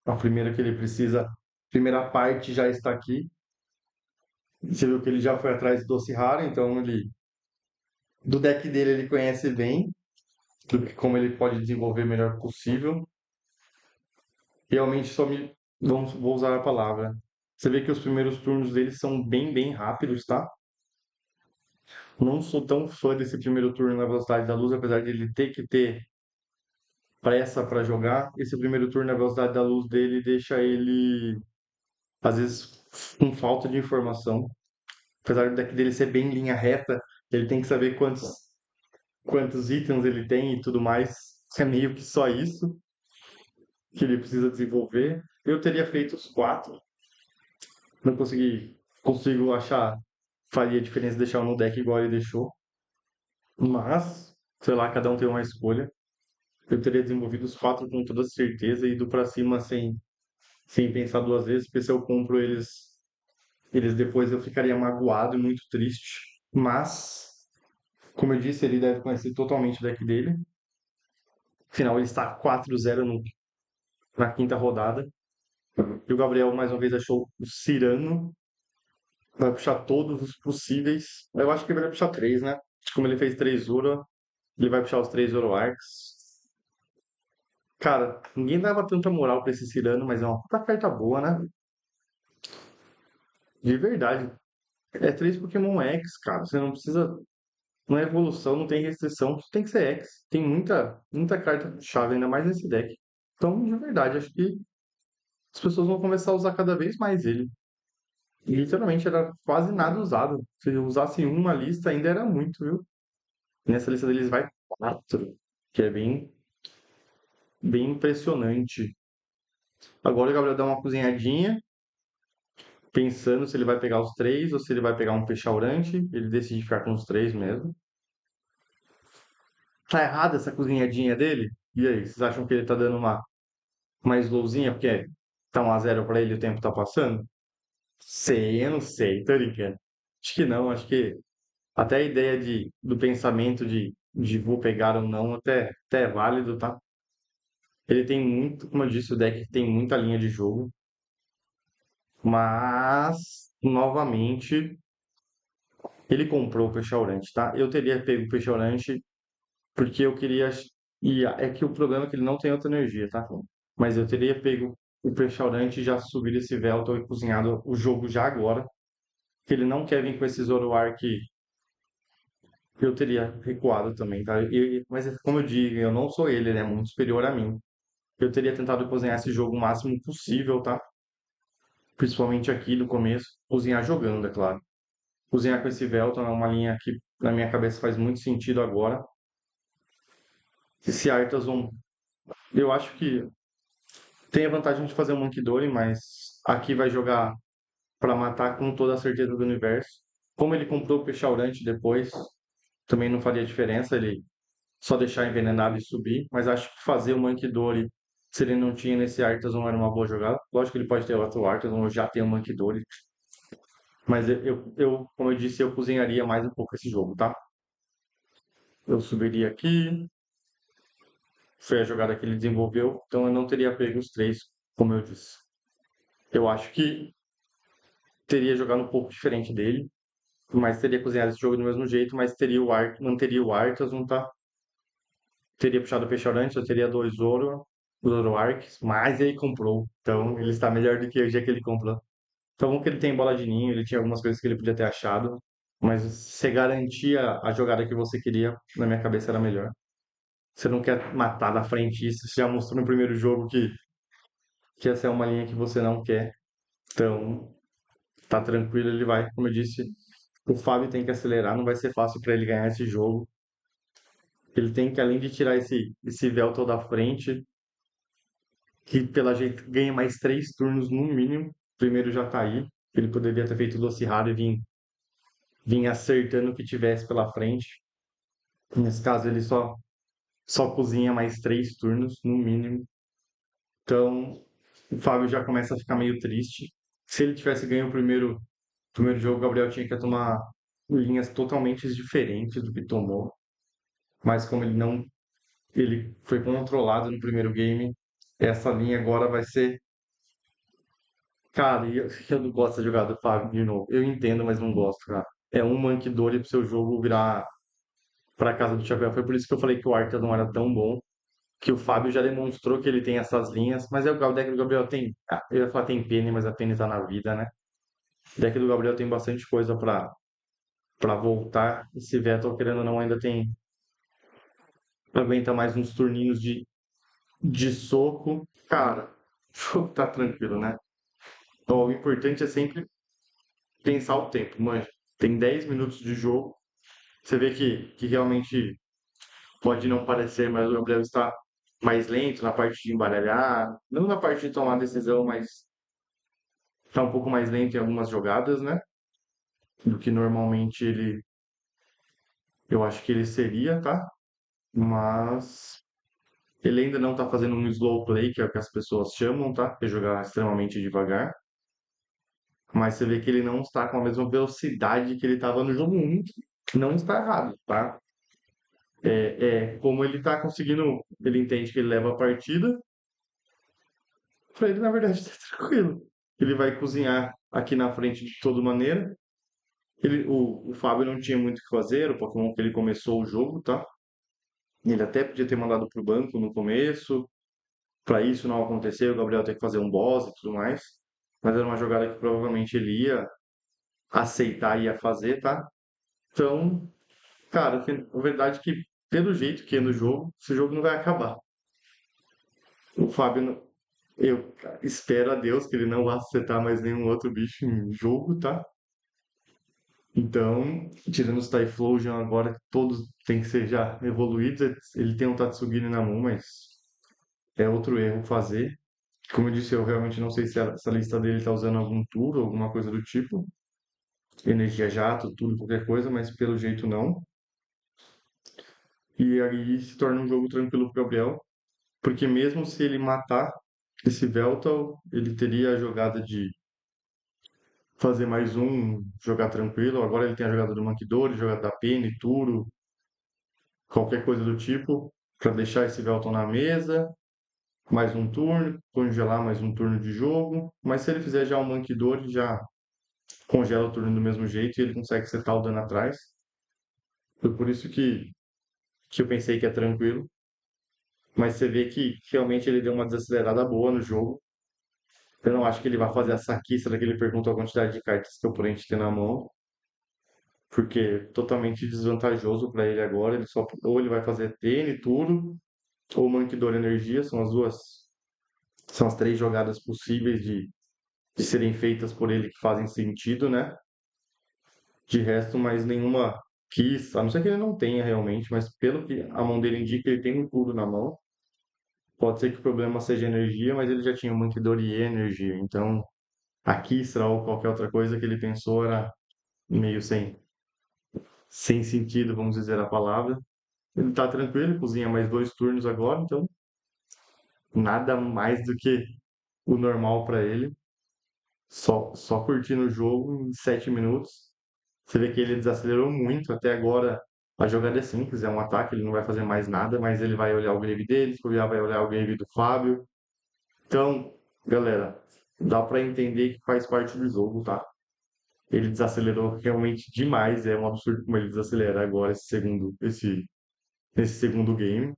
A primeira que ele precisa, a primeira parte já está aqui. Você viu que ele já foi atrás do doce raro, então do deck dele ele conhece bem, do que como ele pode desenvolver o melhor possível. Realmente só me. Vou usar a palavra. Você vê que os primeiros turnos dele são bem, bem rápidos, tá? Não sou tão fã desse primeiro turno na velocidade da luz, apesar de ele ter que ter pressa para jogar. Esse primeiro turno na velocidade da luz dele deixa ele, às vezes, com falta de informação. Apesar do deck dele ser bem linha reta, ele tem que saber quantos itens ele tem e tudo mais. É meio que só isso que ele precisa desenvolver. Eu teria feito os 4, não consigo achar faria diferença deixar no deck igual ele deixou. Mas, sei lá, cada um tem uma escolha. Eu teria desenvolvido os 4 com toda certeza e ido pra cima sem pensar 2 vezes, porque se eu compro eles depois eu ficaria magoado e muito triste. Mas, como eu disse, ele deve conhecer totalmente o deck dele. Afinal, ele está 4-0 na quinta rodada. E o Gabriel, mais uma vez, achou o Cirano. Vai puxar todos os possíveis. Eu acho que ele vai puxar 3, né? Como ele fez 3 Zoro, ele vai puxar os 3 Zoroarks. Cara, ninguém dava tanta moral pra esse Cirano, mas é uma puta carta boa, né? De verdade. É 3 Pokémon X, cara. Você não precisa. Não é evolução, não tem restrição. Tem que ser X. Tem muita carta chave, ainda mais nesse deck. Então, de verdade, acho que as pessoas vão começar a usar cada vez mais ele. E literalmente era quase nada usado. Se usasse uma lista, ainda era muito, viu? Nessa lista deles vai 4, que é bem impressionante. Agora o Gabriel dá uma cozinhadinha pensando se ele vai pegar os três ou se ele vai pegar um peixaurante. Ele decide ficar com os três mesmo. Tá errada essa cozinhadinha dele? E aí, vocês acham que ele tá dando uma slowzinha porque tá 1-0 pra ele e o tempo tá passando? Sei, eu não sei, tô brincando. Acho que não, acho que até a ideia do pensamento de vou pegar ou não até é válido, tá? Ele tem muito, como eu disse, o deck tem muita linha de jogo, mas, novamente, ele comprou o Peixaurante, tá? Eu teria pego o Peixaurante porque eu queria. E é que o problema é que ele não tem outra energia, tá? Mas eu teria pego o Peixaurante e já subido esse Veltor e cozinhado o jogo já agora. Que ele não quer vir com esse Zoroark que eu teria recuado também, tá? Mas como eu digo, eu não sou ele, ele é muito superior a mim. Eu teria tentado cozinhar esse jogo o máximo possível, tá? Principalmente aqui no começo. Cozinhar jogando, é claro. Cozinhar com esse Velton é uma linha que na minha cabeça faz muito sentido agora. Esse Arthas, eu acho que tem a vantagem de fazer um Monkey Dory, mas aqui vai jogar para matar com toda a certeza do universo. Como ele comprou o Peixaurante depois, também não faria diferença ele só deixar envenenado e subir. Mas acho que fazer o Monkey Dory, se ele não tinha nesse Arthas, não era uma boa jogada. Lógico que ele pode ter outro Arthas, eu já tenho o Monkey Dory. Mas como eu disse, eu cozinharia mais um pouco esse jogo, tá? Eu subiria aqui, foi a jogada que ele desenvolveu, então eu não teria pego os três, como eu disse. Eu acho que teria jogado um pouco diferente dele, mas teria cozinhado esse jogo do mesmo jeito, mas teria manteria o Arthas, não tá? Teria puxado o Peixorante, eu teria dois Zoroarks, mas ele comprou. Então ele está melhor do que o dia que ele comprou. Então bom que ele tem bola de ninho, ele tinha algumas coisas que ele podia ter achado, mas você garantia a jogada que você queria, na minha cabeça era melhor. Você não quer matar da frente isso, você já mostrou no primeiro jogo que essa é uma linha que você não quer. Então, tá tranquilo, ele vai. Como eu disse, o Fábio tem que acelerar, não vai ser fácil para ele ganhar esse jogo. Ele tem que, além de tirar esse Velton da frente, que pela jeito ganha mais 3 turnos no mínimo. O primeiro já tá aí. Ele poderia ter feito doce raro e vir acertando o que tivesse pela frente. Nesse caso, ele só cozinha mais 3 turnos no mínimo. Então, o Fábio já começa a ficar meio triste. Se ele tivesse ganho o primeiro jogo, o Gabriel tinha que tomar linhas totalmente diferentes do que tomou. Mas como ele foi controlado no primeiro game, essa linha agora vai ser. Cara, eu não gosto de jogar do Fábio de novo. Eu entendo, mas não gosto, cara. É um Monkey Dory pro seu jogo virar pra casa do Chapéu. Foi por isso que eu falei que o Arthur não era tão bom. Que o Fábio já demonstrou que ele tem essas linhas. Mas o deck do Gabriel tem. Eu ia falar tem Penny, mas a Penny tá na vida, né? O deck do Gabriel tem bastante coisa pra voltar. Esse Vettel, querendo ou não, ainda tem. Aguenta mais uns turninhos de soco. Cara, tá tranquilo, né? Então, o importante é sempre pensar o tempo, manja. Tem 10 minutos de jogo. Você vê que realmente pode não parecer, mas o Gabriel está mais lento na parte de embaralhar, não na parte de tomar decisão, mas está um pouco mais lento em algumas jogadas, né? Do que normalmente eu acho que ele seria, tá? Mas ele ainda não está fazendo um slow play, que é o que as pessoas chamam, tá? Que é jogar extremamente devagar. Mas você vê que ele não está com a mesma velocidade que ele estava no jogo 1. Não está errado, tá? Como ele tá conseguindo, ele entende que ele leva a partida, pra ele, na verdade, tá tranquilo. Ele vai cozinhar aqui na frente de toda maneira. O Fábio não tinha muito o que fazer, era o Pokémon que ele começou o jogo, tá? Ele até podia ter mandado pro banco no começo, pra isso não acontecer, o Gabriel ter que fazer um boss e tudo mais. Mas era uma jogada que provavelmente ele ia aceitar e ia fazer, tá? Então, cara, a verdade é que, pelo jeito que é no jogo, esse jogo não vai acabar. O Fábio, eu espero a Deus que ele não vá acertar mais nenhum outro bicho em jogo, tá? Então, tirando os Typhlosion agora, que todos têm que ser já evoluídos. Ele tem um Tatsugiri na mão, mas é outro erro fazer. Como eu disse, eu realmente não sei se essa lista dele tá usando algum tool, alguma coisa do tipo, energia jato, tudo, qualquer coisa, mas pelo jeito não. E aí se torna um jogo tranquilo pro Gabriel, porque mesmo se ele matar esse Veltal, ele teria a jogada de fazer mais um, jogar tranquilo. Agora ele tem a jogada do Mankidori, jogada da Penny, Turo, qualquer coisa do tipo, para deixar esse Velton na mesa, mais um turno, congelar mais um turno de jogo. Mas se ele fizer já o Mankidori, já congela o turno do mesmo jeito e ele consegue setar o dano atrás. Foi por isso que eu pensei que é tranquilo. Mas você vê que realmente ele deu uma desacelerada boa no jogo. Eu não acho que ele vai fazer a saquiça que ele perguntou a quantidade de cartas que o oponente tem na mão, porque é totalmente desvantajoso para ele agora. Ele só, ou ele vai fazer TN, tudo, ou Mankidor Energia, são as duas, são as três jogadas possíveis de serem feitas por ele que fazem sentido, né? De resto, mais nenhuma quis, a não ser que ele não tenha realmente, mas pelo que a mão dele indica, ele tem um tudo na mão. Pode ser que o problema seja energia, mas ele já tinha o Mankidor e energia, então a Kisra ou qualquer outra coisa que ele pensou era meio sem sentido, vamos dizer a palavra. Ele tá tranquilo, cozinha mais dois turnos agora, então nada mais do que o normal para ele. Só curtindo o jogo em 7 minutos. Você vê que ele desacelerou muito. Até agora a jogada é simples, é um ataque, ele não vai fazer mais nada, mas ele vai olhar o grave dele, se olhar, vai olhar o grave do Fábio. Então, galera, dá para entender que faz parte do jogo, tá? Ele desacelerou realmente demais, é um absurdo como ele desacelera agora esse segundo game.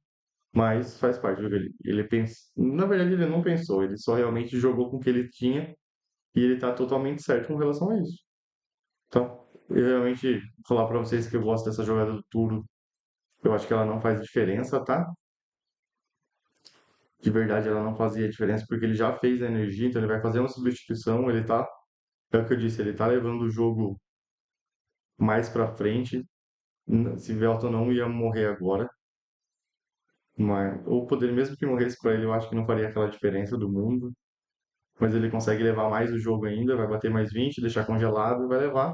Mas faz parte do jogo. Ele pensa, na verdade, ele não pensou, ele só realmente jogou com o que ele tinha e ele tá totalmente certo com relação a isso. Então, eu realmente vou falar pra vocês que eu gosto dessa jogada do Turo. Eu acho que ela não faz diferença, tá? De verdade, ela não fazia diferença porque ele já fez a energia, então ele vai fazer uma substituição. Ele tá, é o que eu disse, ele tá levando o jogo mais pra frente. Se Velton não ia morrer agora, mas, ou poder, mesmo que morresse pra ele, eu acho que não faria aquela diferença do mundo. Mas ele consegue levar mais o jogo ainda, vai bater mais 20, deixar congelado e vai levar.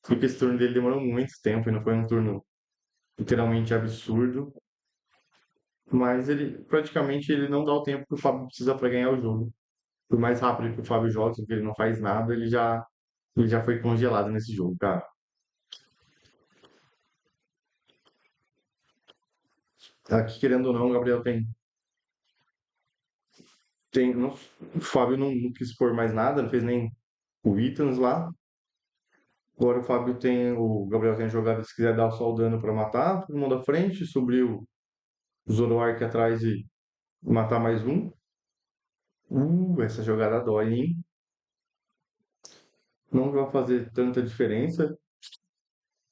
Porque esse turno dele demorou muito tempo e não foi um turno literalmente absurdo. Mas ele praticamente ele não dá o tempo que o Fábio precisa para ganhar o jogo. Por mais rápido que o Fábio joga, porque ele não faz nada, ele já foi congelado nesse jogo, cara. Aqui, querendo ou não, o Gabriel não, o Fábio não quis pôr mais nada, não fez nem o Ithans lá. Agora o Gabriel tem a jogada, se quiser dar só o dano para matar, todo mundo à frente, subiu o Zoroark atrás e matar mais um. Essa jogada dói, hein? Não vai fazer tanta diferença.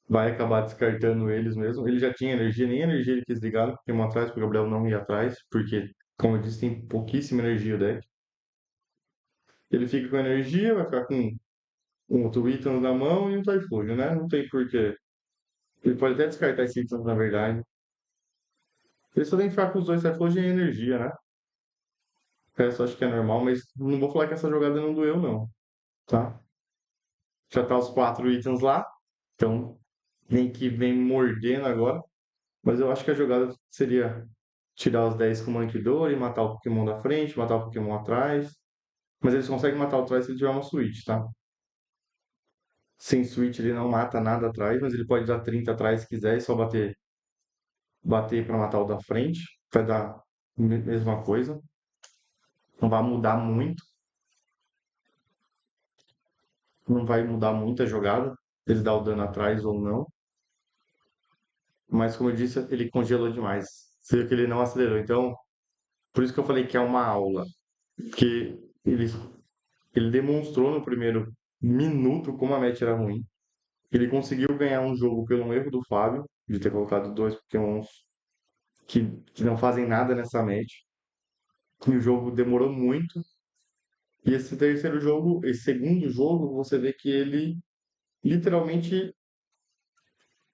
Vai acabar descartando eles mesmo. Ele já tinha energia, nem energia ele quis ligar, porque um atrás, para o Gabriel não ir atrás, porque, como eu disse, tem pouquíssima energia o deck. Ele fica com energia, vai ficar com um Twitter na mão e um Typhoon, né? Não tem porquê. Ele pode até descartar esse item, na verdade. Ele só tem que ficar com os dois Typhoon e energia, né? O resto eu acho que é normal, mas não vou falar que essa jogada não doeu, não, tá? Já tá os quatro itens lá, então nem que vem mordendo agora. Mas eu acho que a jogada seria tirar os 10 com o Mankidori, matar o Pokémon da frente, matar o Pokémon atrás. Mas eles conseguem matar o atrás se ele tiver uma Switch, tá? Sem Switch ele não mata nada atrás, mas ele pode dar 30 atrás se quiser e só bater para matar o da frente. Vai dar a mesma coisa. Não vai mudar muito. Não vai mudar muito a jogada. Ele dá o dano atrás ou não. Mas como eu disse, ele congelou demais. Você viu que ele não acelerou. Então, por isso que eu falei que é uma aula. Porque ele demonstrou no primeiro minuto como a match era ruim. Ele conseguiu ganhar um jogo pelo erro do Fábio, de ter colocado dois Pokémons que não fazem nada nessa match. E o jogo demorou muito. E esse terceiro jogo, esse segundo jogo, você vê que ele literalmente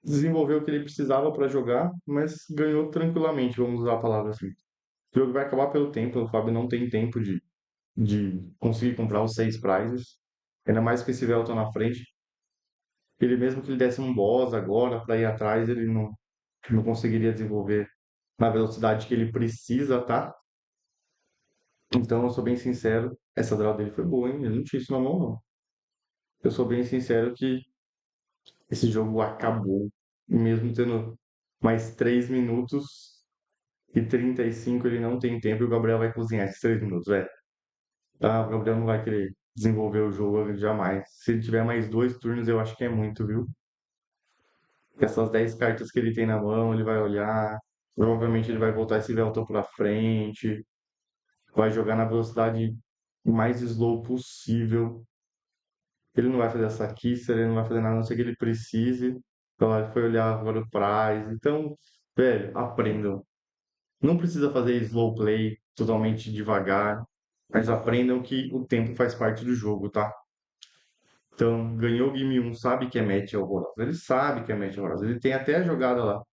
desenvolveu o que ele precisava para jogar, mas ganhou tranquilamente, vamos usar a palavra assim. O jogo vai acabar pelo tempo, o Fábio não tem tempo de conseguir comprar os 6 prizes. Ainda mais com esse Velton na frente. Ele mesmo que ele desse um boss agora para ir atrás, ele não conseguiria desenvolver na velocidade que ele precisa, tá? Então, eu sou bem sincero, essa draw dele foi boa, hein? Ele não tinha isso na mão, não. Eu sou bem sincero que esse jogo acabou, mesmo tendo mais 3 minutos e 35, ele não tem tempo e o Gabriel vai cozinhar esses 3 minutos, velho. Ah, o Gabriel não vai querer desenvolver o jogo jamais. Se ele tiver mais 2 turnos, eu acho que é muito, viu? Essas 10 cartas que ele tem na mão, ele vai olhar. Provavelmente ele vai voltar esse Velton pra frente. Vai jogar na velocidade mais slow possível. Ele não vai fazer essa Kisser, ele não vai fazer nada, a não ser que ele precise. Então, ele foi olhar agora o prize. Então, velho, aprendam. Não precisa fazer slow play totalmente devagar, mas aprendam que o tempo faz parte do jogo, tá? Então, ganhou o game 1, sabe que é match horrorosa. Ele sabe que é match horrorosa. Ele tem até a jogada lá.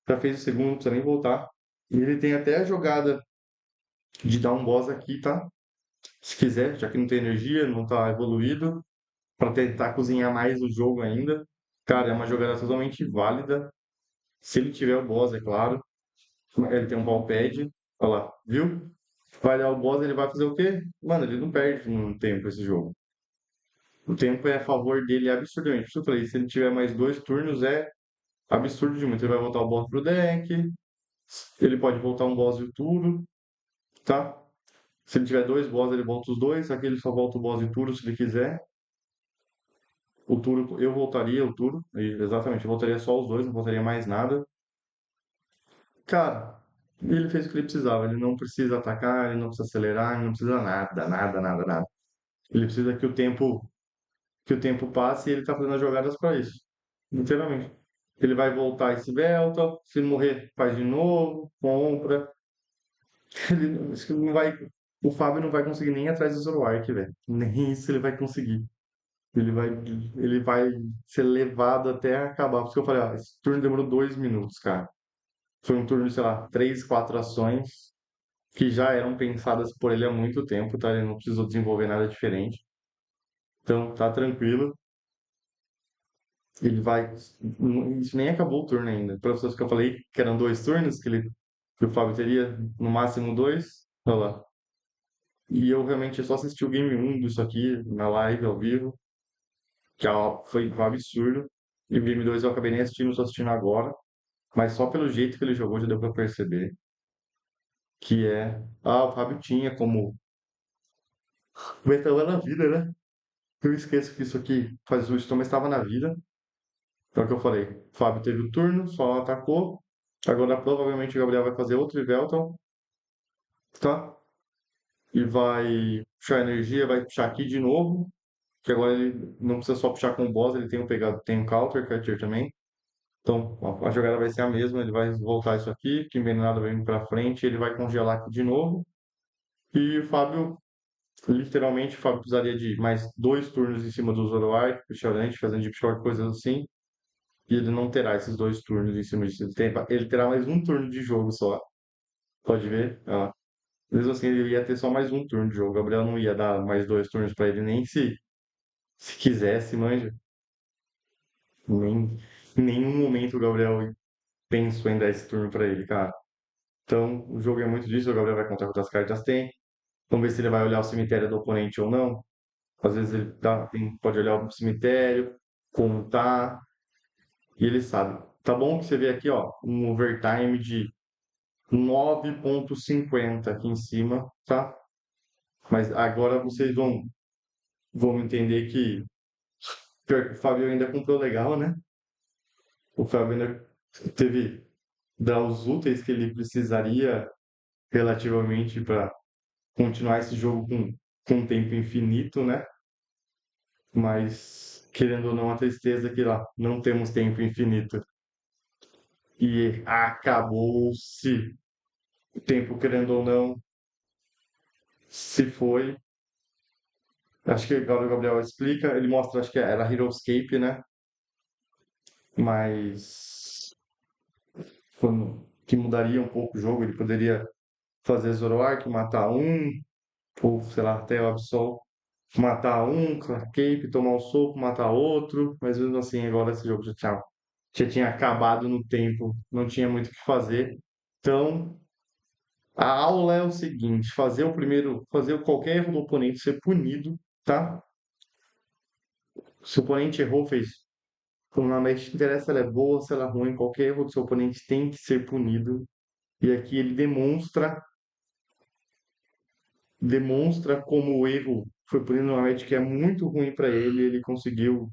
Já fez o segundo, não precisa nem voltar. E ele tem até a jogada de dar um boss aqui, tá? Se quiser, já que não tem energia, não tá evoluído, para tentar cozinhar mais o jogo ainda. Cara, é uma jogada totalmente válida. Se ele tiver o boss, é claro. Ele tem um ball pad. Olha lá, viu? Vai dar o boss, ele vai fazer o quê? Mano, ele não perde no tempo esse jogo. O tempo é a favor dele absurdamente. Por isso eu falei, se ele tiver mais 2 turnos, é absurdo de muito. Ele vai voltar o boss pro deck, ele pode voltar um boss e tudo, tá? Se ele tiver 2 boss, ele volta os dois. Aqui ele só volta o boss e tudo se ele quiser. O turno, eu voltaria o turno, exatamente, eu voltaria só os dois, não voltaria mais nada. Cara, ele fez o que ele precisava. Ele não precisa atacar, ele não precisa acelerar, ele não precisa nada, nada, nada, nada. Ele precisa que o tempo passe e ele tá fazendo as jogadas para isso. Literalmente. Ele vai voltar esse Velta, se morrer, faz de novo, compra. Acho que não vai, o Fábio não vai conseguir nem ir atrás do Zoroark, velho. Nem isso ele vai conseguir. Ele vai, ele vai ser levado até acabar. Por isso que eu falei, ó, esse turno demorou 2 minutos, cara. Foi um turno de, sei lá, 3, 4 ações que já eram pensadas por ele há muito tempo, tá? Ele não precisou desenvolver nada diferente. Então, tá tranquilo. Ele vai. Isso nem acabou o turno ainda. Para vocês que eu falei que eram 2 turnos, que o Fábio teria no máximo 2. Olha lá. E eu realmente só assisti o game 1 disso aqui, na live, ao vivo, que ó, foi um absurdo. E o game 2 eu acabei nem assistindo, só assistindo agora. Mas só pelo jeito que ele jogou já deu pra perceber que é. Ah, o Fábio tinha como. O estava na vida, né? Eu esqueço que isso aqui faz o mas estava na vida. Então é o que eu falei. O Fábio teve o turno, só atacou. Agora provavelmente o Gabriel vai fazer outro Yveltal, tá? E vai puxar energia, vai puxar aqui de novo. Que agora ele não precisa só puxar com o boss, ele tem o pegado, tem um counter catcher também. Então a jogada vai ser a mesma, ele vai voltar isso aqui, que envenenado vai vir pra frente, ele vai congelar aqui de novo. E o Fábio, literalmente, o Fábio precisaria de mais 2 turnos em cima do Zoroark, Puxarante, fazendo deep short, coisas assim. E ele não terá esses 2 turnos em cima disso. Ele terá mais um turno de jogo só. Pode ver? Ó. Mesmo assim, ele ia ter só mais um turno de jogo. O Gabriel não ia dar mais 2 turnos pra ele, nem se quisesse, manja. Nem, em nenhum momento o Gabriel pensou em dar esse turno pra ele, cara. Então, o jogo é muito disso. O Gabriel vai contar quantas cartas tem. Vamos ver se ele vai olhar o cemitério do oponente ou não. Às vezes ele pode olhar o cemitério, contar, e ele sabe. Tá bom que você vê aqui, ó, um overtime de 9,50 aqui em cima, tá? Mas agora vocês vão entender que pior que o Fábio ainda comprou legal, né? O Fábio ainda teve draws úteis que ele precisaria relativamente para continuar esse jogo com um tempo infinito, né? Mas, querendo ou não, a tristeza é que lá não temos tempo infinito. E acabou-se. O tempo, querendo ou não, se foi. Acho que agora o Gabriel explica. Ele mostra, acho que era Heroescape, né? Mas que mudaria um pouco o jogo. Ele poderia fazer Zoroark, matar um. ou sei lá, até o Absol, matar um, Cape, tomar um soco, matar outro, mas mesmo assim agora esse jogo já tinha acabado no tempo, não tinha muito o que fazer. Então, a aula é o seguinte, fazer qualquer erro do oponente ser punido, tá? Se o oponente errou, fez. Como na match interessa, ela é boa, se ela é ruim, qualquer erro do seu oponente tem que ser punido. E aqui ele demonstra como o erro foi punido numa match que é muito ruim para ele. Ele conseguiu,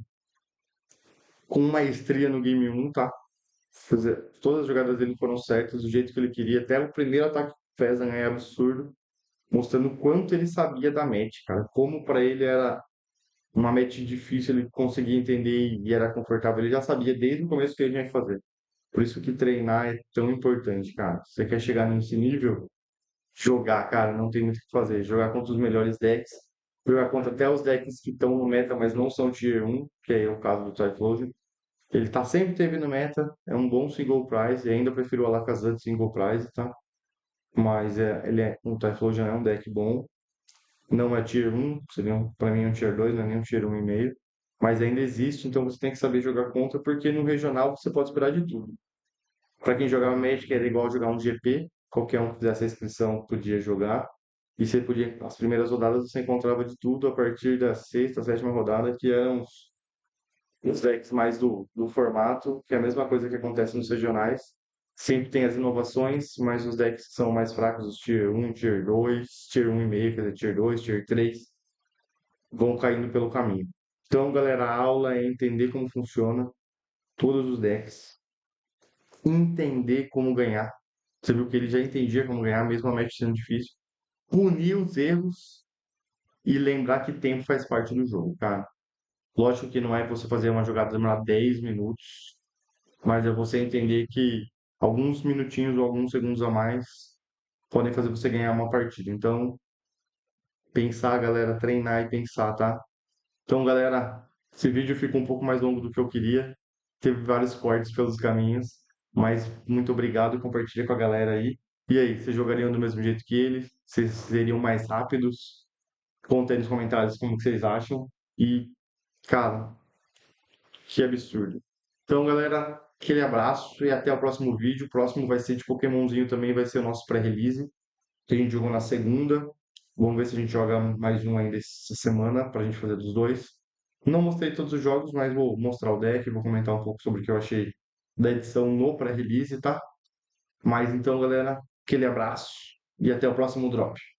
com maestria no game um, tá? Todas as jogadas dele foram certas, do jeito que ele queria. Até o primeiro ataque que fez é absurdo, mostrando o quanto ele sabia da match, cara. Como para ele era uma match difícil, ele conseguia entender e era confortável. Ele já sabia desde o começo o que ele tinha que fazer. Por isso que treinar é tão importante, cara. Se você quer chegar nesse nível, jogar, cara, não tem muito o que fazer. Jogar contra os melhores decks, jogar contra até os decks que estão no meta, mas não são tier um, que é o caso do Typhlosion. Ele tá sempre teve no meta, é um bom single prize, e ainda prefiro o Alakazam de single prize, tá? Mas o Typhlosion é um deck bom, não é tier um, seria pra mim um tier 2, não é nem um tier 1,5. Mas ainda existe, então você tem que saber jogar contra, porque no regional você pode esperar de tudo. Para quem jogava Magic era igual jogar um GP, qualquer um que fizesse a inscrição podia jogar. E você podia, as primeiras rodadas você encontrava de tudo a partir da sexta, sétima rodada, que eram os decks mais do formato, que é a mesma coisa que acontece nos regionais. Sempre tem as inovações, mas os decks que são mais fracos, os Tier 1, Tier 2, Tier 1,5, quer dizer, Tier 2, Tier 3, vão caindo pelo caminho. Então, galera, a aula é entender como funciona todos os decks, entender como ganhar. Você viu que ele já entendia como ganhar, mesmo a match sendo difícil. Punir os erros e lembrar que tempo faz parte do jogo, cara. Lógico que não é você fazer uma jogada demorar 10 minutos, mas é você entender que alguns minutinhos ou alguns segundos a mais podem fazer você ganhar uma partida. Então, pensar, galera, treinar e pensar, tá? Então, galera, esse vídeo ficou um pouco mais longo do que eu queria. Teve vários cortes pelos caminhos, mas muito obrigado, compartilha com a galera aí. E aí, vocês jogariam do mesmo jeito que eles? Vocês seriam mais rápidos? Conta aí nos comentários como que vocês acham. E, cara, que absurdo. Então, galera, aquele abraço e até o próximo vídeo. O próximo vai ser de Pokémonzinho também, vai ser o nosso pré-release, que a gente jogou na segunda. Vamos ver se a gente joga mais um ainda essa semana, pra gente fazer dos dois. Não mostrei todos os jogos, mas vou mostrar o deck, vou comentar um pouco sobre o que eu achei da edição no pré-release, tá? Mas então, galera, aquele abraço e até o próximo drop.